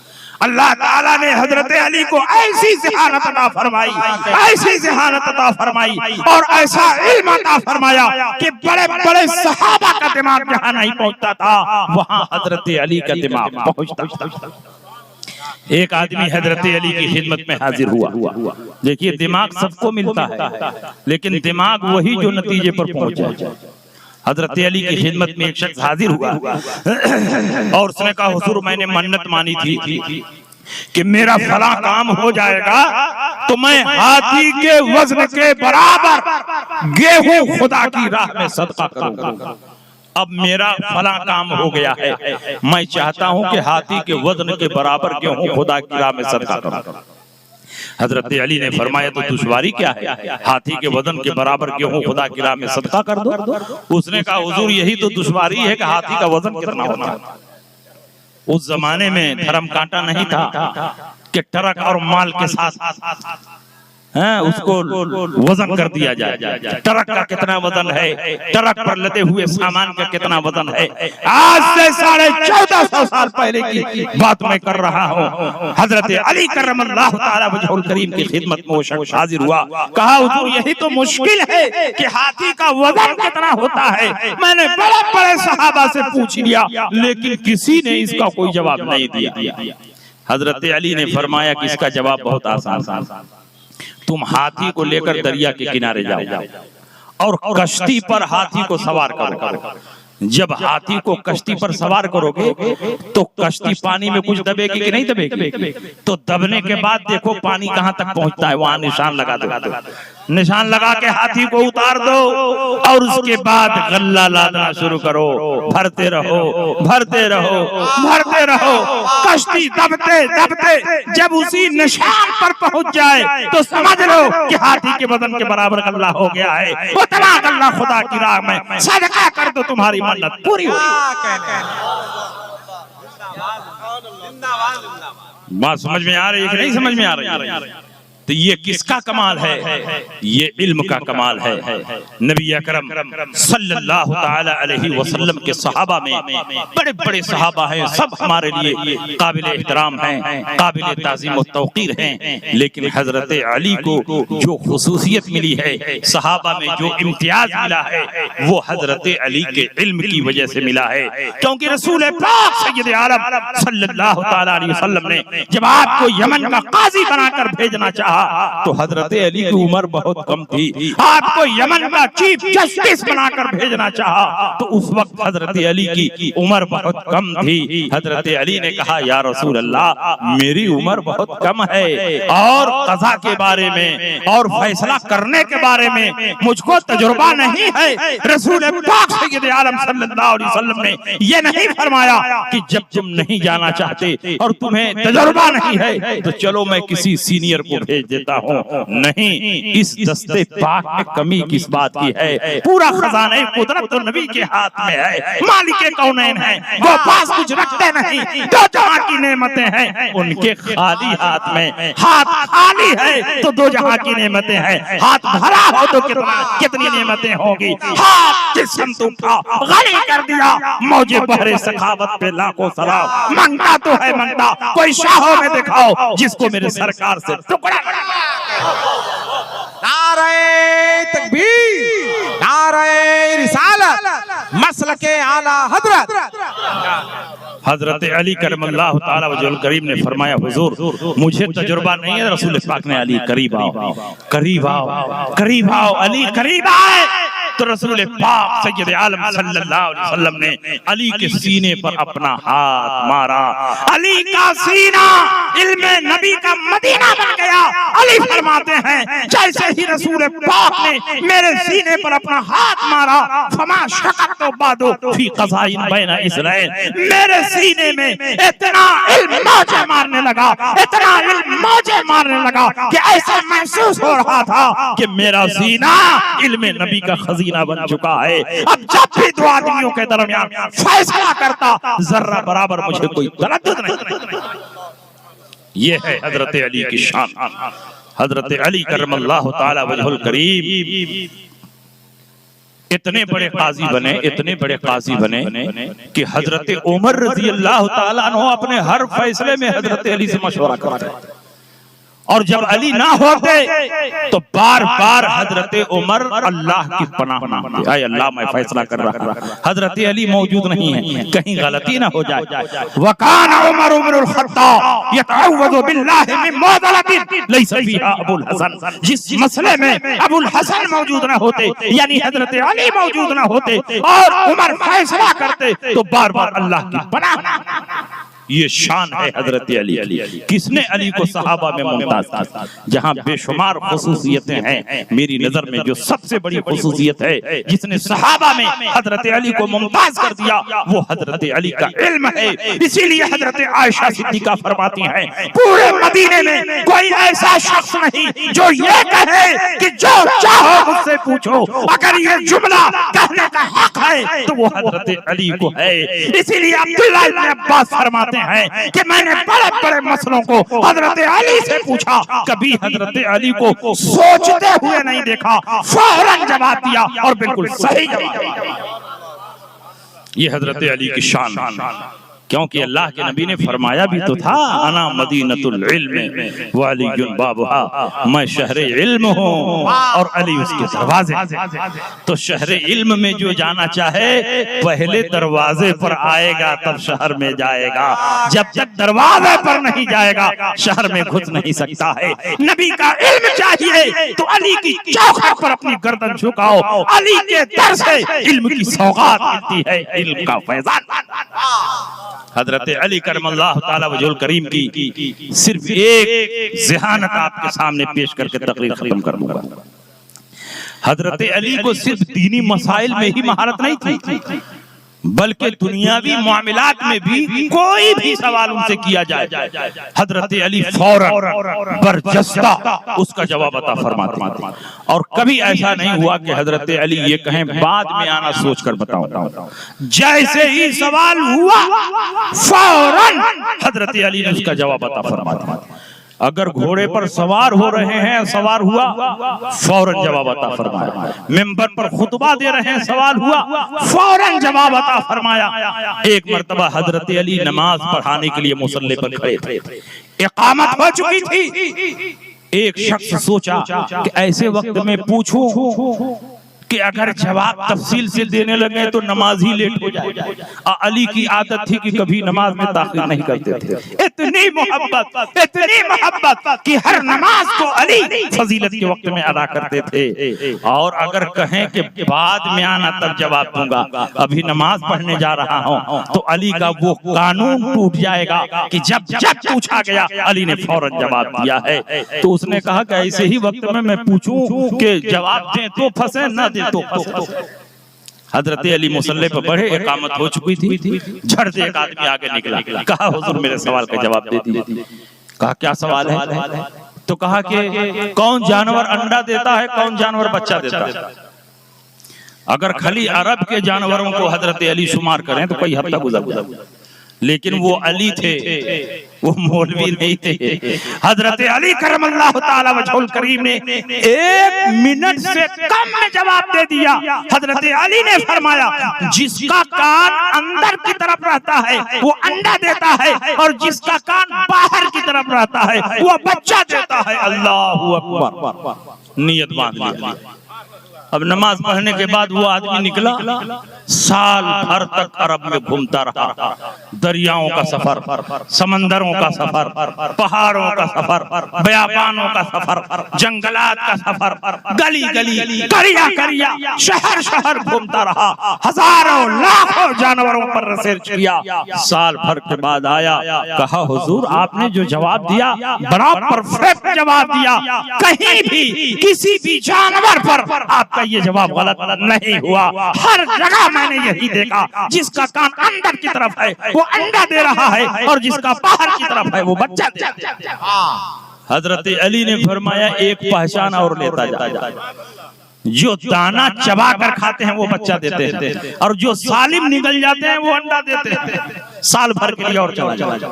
अल्लाह ताला ने हजरत अली को ऐसी ज़हानत अता फरमाई, ऐसी ज़हानत अता फरमाई और ऐसा इल्म अता फरमाया कि बड़े बड़े सहाबा का दिमाग जहाँ नहीं पहुँचता था वहाँ हजरत अली का दिमाग पहुँचता था। एक आदमी हजरत अली की खिदमत में हाजिर हुआ। देखिए दिमाग सबको मिलता है लेकिन दिमाग वही जो नतीजे पर पहुंचा। हजरत अली की खिदमत में एक शख्स हाजिर हुआ और उसने कहा हुजूर मैंने मन्नत मानी थी कि मेरा फला काम हो जाएगा तो मैं हाथी के वजन के बराबर गेहूं खुदा की राह में सदका करूंगा। अब मेरा फला काम हो गया है, मैं चाहता हूं कि हाथी के वजन के बराबर गेहूं खुदा की राह में सदका करूं। हजरत अली ने फरमाया तो दुश्वारी क्या है, हाथी के वजन के बराबर गेहूं खुदा की राह में सदका कर दो। उसने कहा हुजूर यही तो दुश्वारी है कि हाथी का वजन कितना होना है। उस जमाने में धर्म कांटा नहीं था कि ट्रक और माल के साथ उसको वजन कर दिया जाए। ट्रक का कितना वजन है, ट्रक पर लदे हुए सामान का कितना वजन है। आज से 1450 साल पहले की बात मैं कर रहा हूँ। हजरत अली करमल्लाहु ताला वजहुल करीम की खिदमत में वो शख्स हाजिर हुआ, कहा हुजूर यही तो मुश्किल है कि हाथी का वजन कितना होता है। मैंने बड़े बड़े सहाबा से पूछ लिया लेकिन किसी ने इसका कोई जवाब नहीं दिया। हजरत अली ने फरमाया कि इसका जवाब बहुत आसान, तुम हाथी को लेकर दरिया के किनारे जाओ और कश्ती पर हाथी को सवार करो। जब हाथी को कश्ती पर सवार करोगे तो कश्ती पानी में कुछ दबेगी कि नहीं दबेगी? तो दबने के बाद देखो पानी कहां तक पहुंचता है, वहां निशान लगा दो। निशान लगा के हाथी को उतार दो और उसके बाद गल्ला लादना शुरू करो, भरते रहो भरते रहो भरते रहो। कश्ती दबते दबते जब उसी निशान पर पहुंच जाए तो समझ लो कि हाथी के वजन के बराबर गल्ला हो गया है। उतना गल्ला खुदा की राह में सदका कर दो, तुम्हारी मन्नत पूरी हो। बात समझ में आ रही है कि नहीं समझ में आ रही है? तो ये किसका कमाल है? ये इल्म का कमाल है। नबी अकरम सल्लल्लाहु ताला अलैहि वसल्लम के सहाबा में बड़े बड़े सहाबा हैं, सब हमारे लिए काबिल एहतराम हैं, काबिल ताज़ीम और तौक़ीर हैं। लेकिन हजरत अली को जो खुसूसियत मिली है, सहाबा में जो इम्तियाज मिला है, वो हजरत अली के इल्म की वजह से मिला है। क्योंकि रसूल पाक सय्यद आलम सल्लल्लाहु ताला अलैहि वसल्लम ने जब आपको यमन का काजी बनाकर भेजना चाहा तो हजरत अली की उम्र बहुत कम थी। आपको यमन का चीफ जस्टिस बनाकर भेजना चाहा तो उस वक्त हजरत अली की उम्र बहुत कम थी। हजरत अली ने कहा, या रसूल अल्लाह, मेरी उम्र बहुत कम है और कज़ा के बारे में और फैसला करने के बारे में मुझको तजुर्बा नहीं है। रसूल पाक सय्यद आलम सल्लल्लाहु अलैहि वसल्लम ने यह नहीं फरमाया कि जब तुम नहीं जाना चाहते और तुम्हें तजुर्बा नहीं है तो चलो मैं किसी सीनियर को भेज देता हूँ। नहीं, इस दस्ते पाक में कमी किस बात की है? पूरा खजाना कुदरत तो नबी के हाथ में है। मालिक कौनैन है, वो पास कुछ रखते नहीं, दो जहां की नेमतें हैं उनके खाली हाथ में। हाथ खाली है तो दो जहां की नेमतें हैं, हाथ भरा हो तो कितनी नेमतें होगी। हाथ जिस्म तुमका गनी कर दिया, मौजे बहरे सखावत पे लाखों सलाम। मंगता तो है मंगता, कोई शाहों में दिखाओ जिसको मेरे सरकार से टुकड़ा। नारे तकबीर, नारे रिसालत, मसलके आला हजरत। हजरत अली करमल्लाहु ताला वजहुल करीम ने फरमाया, हुजूर मुझे तजुर्बा नहीं है। रसूल पाक ने, अली करीब आओ करीब आओ करीब आओ, अली करीब आए तो रसूल पाक सय्यद आलम सल्लल्लाहु अलैहि वसल्लम ने अली के सीने पर अपना हाथ मारा। अली का सीना इल्मे नबी का मदीना बन गया। अली फरमाते हैं, जैसे ही रसूल पाक ने मेरे सीने पर अपना हाथ मारा, फमा शक़त तो बादो फी क़ज़ाइन बैन इसराइल, मेरे सीने में इतना इल्म मौजे मारने लगा, इतना इल्म मौजे मारने लगा कि ऐसा महसूस हो रहा था कि मेरा सीना इल्मे नबी का खजीना बन चुका है। अब जब भी दो आदमियों के दरमियान फैसला करता, जर्रा बराबर मुझे कोई तरद्दुद नहीं। ये है हजरत अली की शान। हजरत अली करमल्लाहु ताला वजहुल करीम इतने बड़े काजी बने, इतने बड़े काजी बने कि हजरत उमर रज़ी अल्लाह ताला अन्हु अपने हर फैसले में हजरत अली से मशवरा करते। और जब अली ना होते तो बार बार हजरत उमर अल्लाह की पनाह मांगते, आए अल्लाह मैं फैसला कर रहा हूं, हजरत अली मौजूद नहीं है, कहीं गलती ना हो जाए। वकान उमर इब्नुल खत्ताब यतअव्वज़ु बिल्लाहि मिन मुदलतिन लैसा फीहा अबुल हसन, जिस मसले में अबुल हसन मौजूद ना होते यानी हजरत अली मौजूद ना होते और उमर फैसला करते तो बार बार अल्लाह की पनाह। ये शान है हजरत अली। किसने अली को सहाबा में मुमताज किया? जहां बेशुमार खुसूसियतें हैं, मेरी नजर में जो सबसे बड़ी खुसूसियत है जिसने सहाबा में हजरत अली को मुमताज कर दिया, वो हजरत अली का इल्म है। इसीलिए हजरत आयशा सिद्दीका फरमाती हैं, पूरे मदीने में कोई ऐसा शख्स नहीं जो ये कहे कि जो चाहो मुझसे पूछो, अगर ये जुमला कहने का हक है तो वो हजरत अली को है। इसीलिए अब्दुल्लाह इब्न अब्बास फरमाते हैं कि मैंने बड़े बड़े मसलों को हजरत अली से पूछा, कभी हजरत अली को सोचते हुए नहीं देखा, फौरन जवाब दिया और बिल्कुल सही जवाब दिया। ये हजरत अली की शान। क्योंकि अल्लाह के नबी ने फरमाया भी तो था, अना मदीनतुल इल्म व अलीयुन बाबुहा, मैं शहर इल्म हूँ और अली उसके दरवाजे। तो शहर इल्म में जो जाना चाहे पहले दरवाजे पर आएगा तब शहर में जाएगा। जब तक दरवाजे पर नहीं जाएगा शहर में घुस नहीं सकता है। नबी का इल्म चाहिए तो अली की चौखट पर अपनी गर्दन झुकाओ। अली के दर से इल्म की सौगात मिलती है, इल्म का फैजान। हजरत अली करमल्लाहु ताला वजहुल करीम की सिर्फ एक ज़हानत आपके सामने पेश करके तकरीर खत्म कर दूंगा। हजरत अली को सिर्फ दीनी मसाइल में ही महारत नहीं थी, बल्कि दुनियावी मामलात में भी कोई भी सवाल उनसे किया जाए हजरत अली फौरन बरजस्ता उसका जवाब अता फरमाते। और कभी ऐसा नहीं हुआ कि हजरत अली ये कहें बाद में आना सोच कर बताऊं। जैसे ही सवाल हुआ फौरन हजरत अली ने उसका जवाब अता फरमाते। अगर घोड़े पर सवार हो रहे हैं, सवार हुआ फौरन जवाब अता फरमाया। मिंबर पर खुतबा दे रहे हैं, सवाल हुआ फौरन जवाब अता फरमाया। एक मर्तबा हजरत अली नमाज पढ़ाने के लिए मुसल्ले पर खड़े थे, इकामत हो चुकी थी। एक शख्स सोचा कि ऐसे वक्त में पूछूं कि अगर जवाब तफसील से देने लगे तो नमाज ही लेट हो जाए। अली की आदत थी कि कभी नमाज में ताखीर नहीं करते थे। इतनी मोहब्बत कि हर नमाज को अली फजीलत के वक्त में अदा करते थे। और अगर कहें कि बाद में आना तब जवाब दूंगा, अभी नमाज पढ़ने जा रहा हूं, तो अली का वो कानून टूट जाएगा कि जब जब पूछा गया अली ने फौरन जवाब दिया है। तो उसने कहा कि ऐसे ही वक्त में मैं पूछूं कि जवाब दें तो फंसे, न दे तो फंसे। हजरत अली मुसल्ले पर बढ़े, इकामत हो चुकी थी। झट से एक आदमी आगे निकला, कहा हुजूर मेरे सवाल का जवाब दे दीजिए। कहा क्या सवाल है? तो कहा कि कौन जानवर अंडा देता है, कौन जानवर बच्चा देता है? अगर खाली अरब के जानवरों को हजरत अली शुमार करें तो कई हफ्ता गुजर, लेकिन वो अली थे, वो मौलवी नहीं थे। हजरत अली करमल्लाहु ताला वजहुल करीम ने 1 मिनट से कम में जवाब दे दिया। हजरत अली ने फरमाया जिसका कान अंदर की तरफ रहता है वो अंडा देता है, और जिसका कान बाहर की तरफ रहता है वो बच्चा देता है। अल्लाहू अकबर। नियत बांध लिया। अब नमाज पढ़ने के बाद वो आदमी निकला, साल भर तक अरब में घूमता रहा। दरियाओं का सफर, समंदरों का सफर, पहाड़ों का सफर, बयाबानों का सफर, जंगलात का सफर, गली गली, करिया करिया, शहर शहर घूमता रहा। हजारों लाखों जानवरों पर रिसर्च किया। साल भर के बाद आया, कहा हुजूर आपने जो जवाब दिया बड़ा परफेक्ट जवाब दिया, कहीं भी किसी भी जानवर पर आपका ये जवाब गलत नहीं हुआ। हर जगह मैंने यही देखा, जिसका कान अंदर की तरफ है वो अंडा दे रहा है, और जिसका बाहर की तरफ है वो बच्चा दे रहा है। हजरत अली ने फरमाया एक पहचान और लेता जा, जो दाना चबा कर खाते हैं वो बच्चा देते हैं, और जो सालिम निकल जाते हैं वो अंडा देते हैं। साल भर के लिए और चला जा।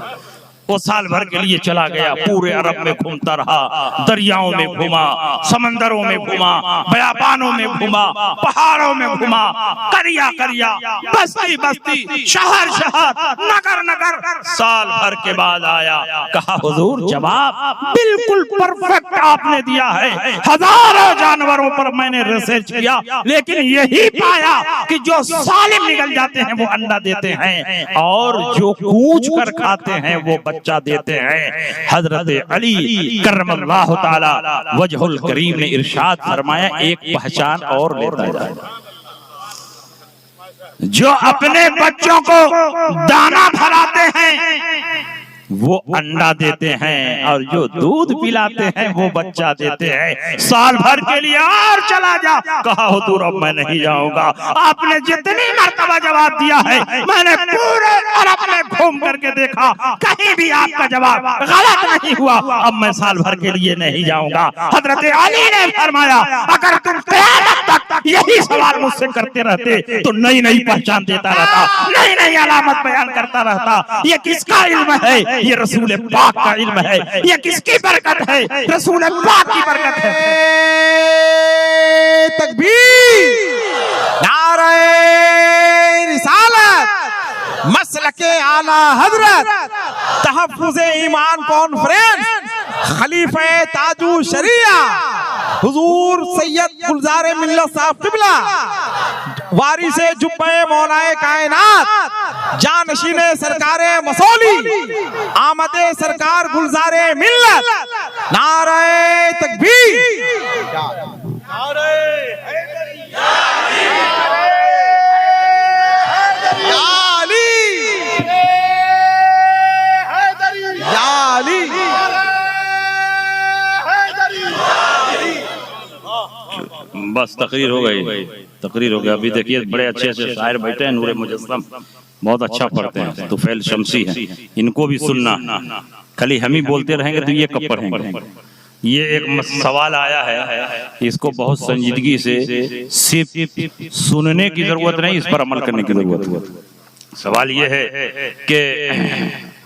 वो साल भर के लिए चला गया, पूरे अरब में घूमता रहा, दरियाओं में घूमा, समंदरों में घूमा, बयाबानों में घूमा, पहाड़ों में घूमा, करिया करिया, बस्ती बस्ती, शहर शहर, नगर नगर। साल भर के बाद आया, कहा हुजूर जवाब बिल्कुल परफेक्ट आपने दिया है। हजारों जानवरों पर मैंने रिसर्च किया, लेकिन यही पाया कि जो सालिम निकल जाते हैं वो अंडा देते हैं, और जो कूच कर खाते हैं वो बच्चा देते हैं। हजरत अली करमल्लाहु ताला वजहुल करीम ने इरशाद फरमाया एक पहचान और लेता जाए, जो अपने बच्चों को दाना खिलाते हैं वो अंडा देते हैं, और जो दूध पिलाते हैं वो बच्चा देते हैं। साल भर के लिए और चला जा, कहा हुजूर अब मैं नहीं जाऊंगा। आपने जितनी मर्तबा जवाब दिया है मैंने पूरे अरब में घूम करके देखा, कहीं भी आपका जवाब गलत नहीं हुआ। अब मैं साल भर के लिए नहीं जाऊंगा। हजरत अली ने फरमाया अगर तुम क़यामत तक यही सवाल मुझसे करते रहते तो नई नई पहचान देता रहता, नई नई अलामत बयान करता रहता। ये किसका इल्म है? ये रसूल पाक का इल्म है। ये किसकी बरकत है? रसूल पाक की बरकत है। तकबीर, नारे रिसालत। मसलके आला हजरत तहफ्फुज़े ईमान कॉन्फ्रेंस खलीफे ताजू शरिया हुजूर सैयद गुलजार मिल्लत साहब किबला वारिसे जुब्बे मौलाए कायनात जानशीने सरकारे मसौली आमदे सरकार गुलजारे मिल्लत नारे तकबीर बस तकरीर हो गई, तकरीर हो गया। अभी देखिए बड़े अच्छे अच्छे शायर बैठे हैं, नूरे मुजस्सम बहुत अच्छा पढ़ते हैं, तुफैल शमसी हैं, इनको भी सुनना। खाली हम ही बोलते रहेंगे तो ये कब पढ़ेंगे। ये एक सवाल आया है, इसको बहुत संजीदगी से सिर्फ सुनने की जरूरत नहीं, इस पर अमल करने की जरूरत है। सवाल ये है कि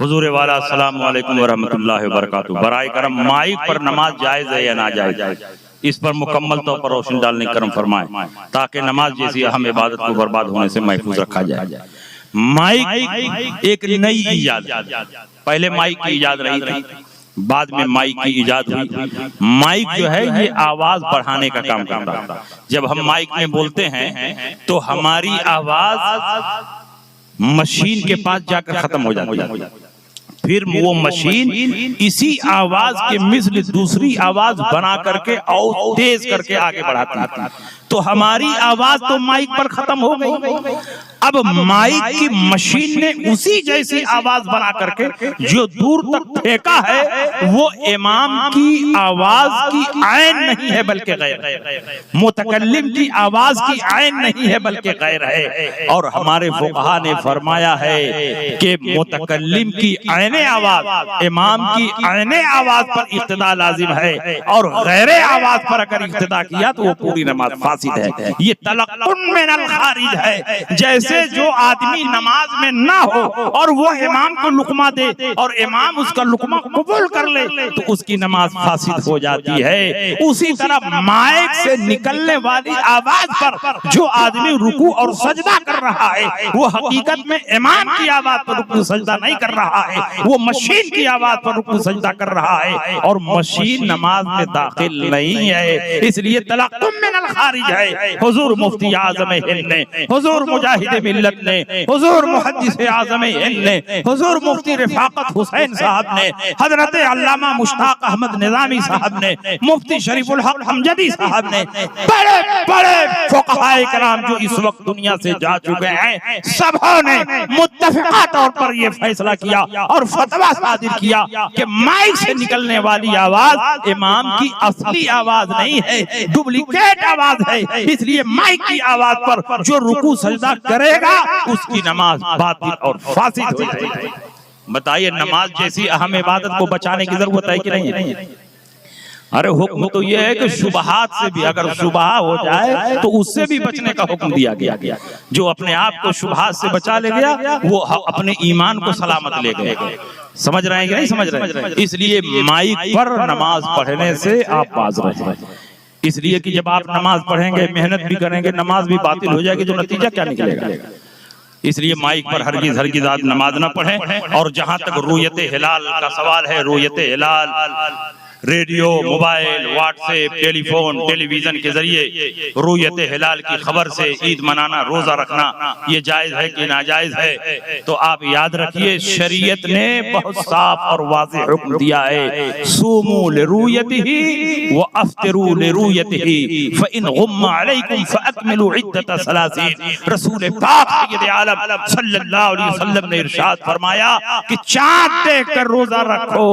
हुजूर वाला अस्सलाम वालेकुम व रहमतुल्लाहि व बरकातहू, बराए करम माइक पर नमाज जायज है या ना जायज, इस पर मुकम्मल तौर पर रोशनी डालने का करम फरमाएं, ताकि नमाज जैसी अहम इबादत को बर्बाद होने से महफूज रखा जाए। माइक एक नई इजाद, पहले माइक की इजाद रही थी, बाद में माइक की इजाद हुई। माइक जो है ये आवाज बढ़ाने का काम करता है। जब हम माइक में बोलते हैं तो हमारी आवाज मशीन के पास जाकर खत्म हो जाती है, फिर वो मशीन इसी आवाज के मिस्ल दूसरी आवाज बना करके और तेज करके आगे बढ़ाती है। तो हमारी आवाज तो माइक पर खत्म हो गई। अब माइक की मशीन ने उसी जैसी आवाज बना करके जो दूर तक फेंका है वो इमाम की आवाज की आयन नहीं है बल्कि गैर है, मुतकल्लिम की आवाज की आयन नहीं है बल्कि गैर है। और हमारे फुक़हा ने फरमाया है कि मुतकल्लिम की आयन आवाज इमाम की आयन आवाज पर इक्तिदा लाजिम है, और गैर आवाज पर अगर इक्तिदा किया तो वो पूरी नमाज फासिद है। ये तलक्कुन मिनल खारिज है। जैसे जो आदमी नमाज में ना हो और वो इमाम को लुकमा दे और इमाम उसका लुकमा कबूल कर ले तो उसकी नमाज फासिद हो जाती है। उसी तरह माइक से निकलने वाली आवाज पर जो आदमी रुकू और सजदा कर रहा है वो हकीकत में इमाम की आवाज पर रुकू सजदा नहीं कर रहा है, वो मशीन की आवाज पर रुकू सजदा कर रहा है, और मशीन नमाज में दाखिल नहीं है। इसलिए तलक्कुन मिनल खारिज है। हुजूर मुफ्ती आज़म हिंद ने, हुजूर मुजाहिद मिल्लत ने, हुजूर मुहद्दिस आज़म हिंद ने, हुजूर मुफ्ती रफ़ाकत हुसैन साहब ने, हजरत अल्लामा मुश्ताक अहमद निज़ामी साहब ने, मुफ्ती शरीफुल हक हमजदी साहब ने, बड़े बड़े फुक़हाए किराम जो इस वक्त दुनिया से जा चुके हैं, सबों ने मुत्तफ़िक़ा तौर पर यह फैसला किया और फतवा सादिर किया कि माइक से निकलने वाली आवाज इमाम की असली आवाज नहीं है, डुप्लीकेट आवाज है। इसलिए माइक की आवाज पर जो रुकू सजदा करेगा उसकी नमाज बातिल और फासिद हो जाएगी। बताइए नमाज जैसी अहम इबादत को बचाने की जरूरत है कि नहीं? अरे हुक्म तो यह है कि शुबहात से भी अगर शुबहा हो जाए तो उससे भी बचने का हुक्म दिया गया। जो अपने आप को शुबहात से बचा ले गया वो अपने ईमान को सलामत ले गया। समझ रहे हैं कि नहीं समझ रहे हैं? इसलिए माइक पर नमाज पढ़ने से आप बाज रहे। इसलिए कि जब आप नमाज पढ़ेंगे मेहनत भी करेंगे नमाज भी बातिल हो जाएगी, तो नतीजा क्या निकलेगा? इसलिए माइक पर हरगिज़ आप नमाज ना पढ़ें। और जहां तक रुयत हिलाल का सवाल है, रुयत हिलाल radio, mobile, WhatsApp, telephone, television के जरिए रुयत हिलाल की खबर से ईद मनाना, रोजा रखना ये जायज है कि नाजायज है? तो आप याद रखिए शरीयत ने बहुत साफ और वाज़ेह हुक्म दिया है, सूमू लिरुयतिही व अफ्तिरू लिरुयतिही फइन गुम्मा अलैकुम फअकमिलू इद्दत सलासीन। रसूल पाक सय्यद आलम सल्लल्लाहु अलैहि वसल्लम ने इरशाद फरमाया कि चांद देखकर रोजा रखो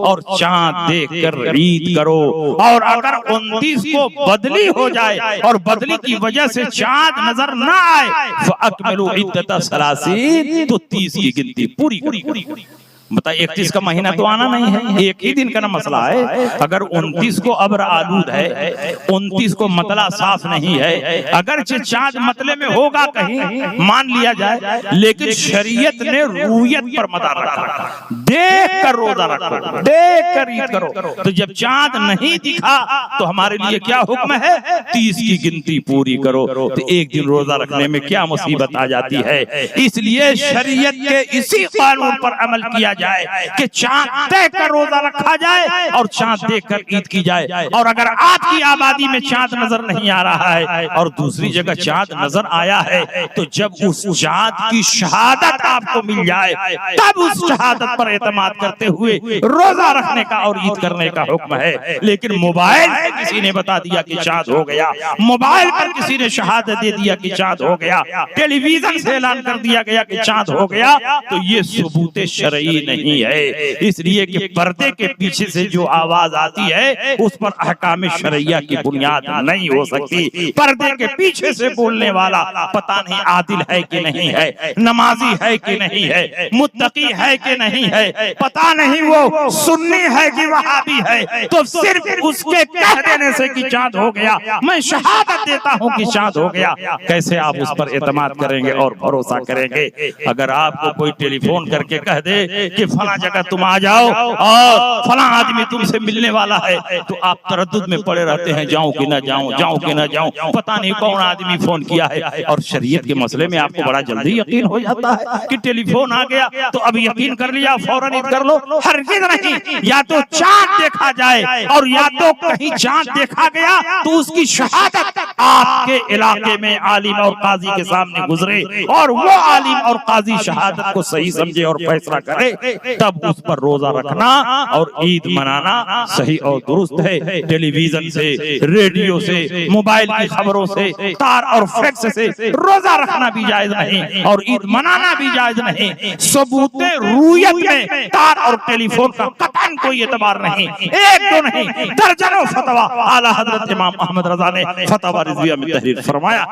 और चांद देखकर ईद करो, और अगर 29 को बदली हो जाए और बदली की वजह से चांद नजर ना आए फअकमिलू इद्दत सलासीन, तो 30 की गिनती पूरी करो। बता 31 का महीना तो आना नहीं है, एक ही दिन का ना मसला है। अगर 29 को अब्र आलूद है, 29 को मतला साफ नहीं है, अगर चांद मतले में होगा कहीं मान लिया जाए, लेकिन शरीयत ने रूयत पर मदार रखा, देख कर रोजा रखो, देख कर ईद करो। तो जब चांद नहीं दिखा तो हमारे लिए क्या हुक्म है? 30 की गिनती पूरी करो। तो एक दिन रोजा रखने में क्या मुसीबत आ जाती है। इसलिए शरीयत के इसी कानून पर अमल किया जाए कि चांद देख कर रोजा रखा जाए और चांद देख कर ईद की जाए। और अगर आपकी आबादी में चांद नजर नहीं आ रहा है और दूसरी जगह चांद नजर आया है, तो जब उस चांद की शहादत आपको मिल जाए तब उस शहादत पर एतमाद करते हुए रोजा रखने का और ईद करने का हुक्म है। लेकिन मोबाइल से किसी ने बता दिया कि चांद हो गया, मोबाइल पर किसी ने शहादत दे दिया कि चांद हो गया, टेलीविजन से ऐलान कर दिया गया कि चांद हो गया, तो ये सबूत शरई नहीं है। इसलिए कि पर्दे के पीछे से जो आवाज आती है उस पर अहकाम शरइया की बुनियाद नहीं हो सकती। पर्दे के पीछे से बोलने वाला पता नहीं आदिल है कि नहीं है, नमाजी है कि नहीं है, मुत्तकी है कि नहीं है, पता नहीं वो सुन्नी है कि वहाबी है, तो सिर्फ उसके कह देने से कि चांद हो गया, मैं शहादत देता हूं कि चांद हो गया, कैसे आप उस पर एतमाद करेंगे और भरोसा करेंगे? अगर आपको कोई टेलीफोन करके कह दे कि फला जगह तुम आ जाओ और फला आदमी तुमसे मिलने वाला है, तो आप तरद्दुद में पड़े रहते हैं, जाऊं कि ना जाऊं, जाऊं कि ना जाऊं, पता नहीं कौन आदमी फोन किया है। और शरीयत के मसले में आपको बड़ा जल्दी यकीन हो जाता है कि टेलीफोन आ गया तो अब यकीन कर लिया, फौरन ईद कर लो। हरगिज़ नहीं, या तो चांद देखा जाए और या तो कहीं चांद देखा गया तो उसकी शहादत आपके इलाके में आलिम और काजी के सामने गुजरे और वो आलिम और काजी शहादत को सही समझे और फैसला करे, तब उस पर रोजा रखना और ईद मनाना सही और दुरुस्त है। टेलीविजन से, रेडियो से, मोबाइल की खबरों से, तार और फैक्स से रोजा रखना भी जायज नहीं और ईद मनाना भी जायज नहीं। सबूते रूयत में तार और टेलीफोन का कतन कोई एतबार नहीं, एक दो नहीं, दर्जनों फतवा आला हजरत इमाम अहमद रजा ने फतवा रिजविया में तहरीर फरमाया।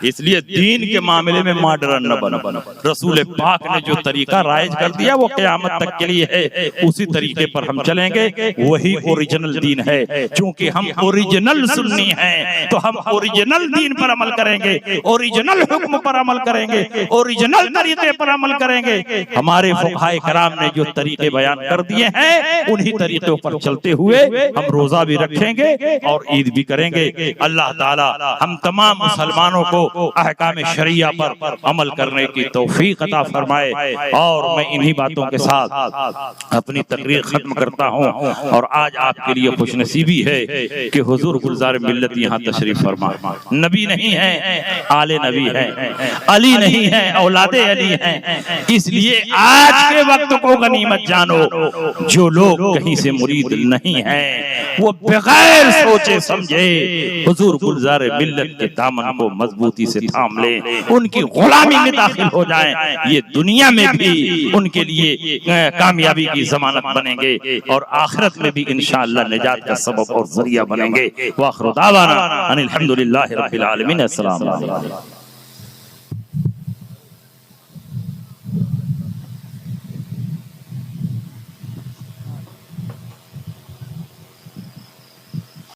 इसलिए दीन के मामले में मॉडर्न न बनो। रसूल पाक ने जो तरीका राइज कर दिया वो क़यामत तक के लिए है, उसी तरीके पर हम चलेंगे, वही ओरिजिनल दीन है। क्योंकि हम ओरिजिनल सुन्नी हैं तो हम ओरिजिनल दीन पर अमल करेंगे, ओरिजिनल हुक्म पर अमल करेंगे, ओरिजिनल तरीके पर अमल करेंगे। हमारे फुक़हाए कराम ने जो तरीके बयान कर दिए हैं उन्हीं तरीकों पर चलते हुए हम रोजा भी रखेंगे और ईद भी करेंगे। अल्लाह ताला हम तमाम मुसलमानों को अहकाम शरिया पर अमल करने की तौफीक अता फरमाए। और मैं इन्हीं बातों के साथ अपनी तकरीर खत्म करता हूँ। और आज आपके लिए खुशनसीबी है कि हुजूर गुलजार मिल्लत यहाँ तशरीफ फरमा। नबी नहीं है, आले नबी है, अली नहीं है, औलादे अली हैं। इसलिए आज के वक्त को गनीमत जानो, जो लोग कहीं से मुरीद नहीं हैं वो बगैर सोचे समझे हुजूर गुलजार मिल्लत के दामन को मजबूती से थाम ले, उनकी गुलामी में दाखिल हो जाएं। ये दुनिया में भी उनके लिए कामयाबी की जमानत बनेंगे और आखिरत में भी इंशाअल्लाह निजात का सबब और जरिया बनेंगे। व आखिर दावाना अनिल हम्दुलिल्लाहि रब्बिल आलमीन। अस्सलाम वालेकुम।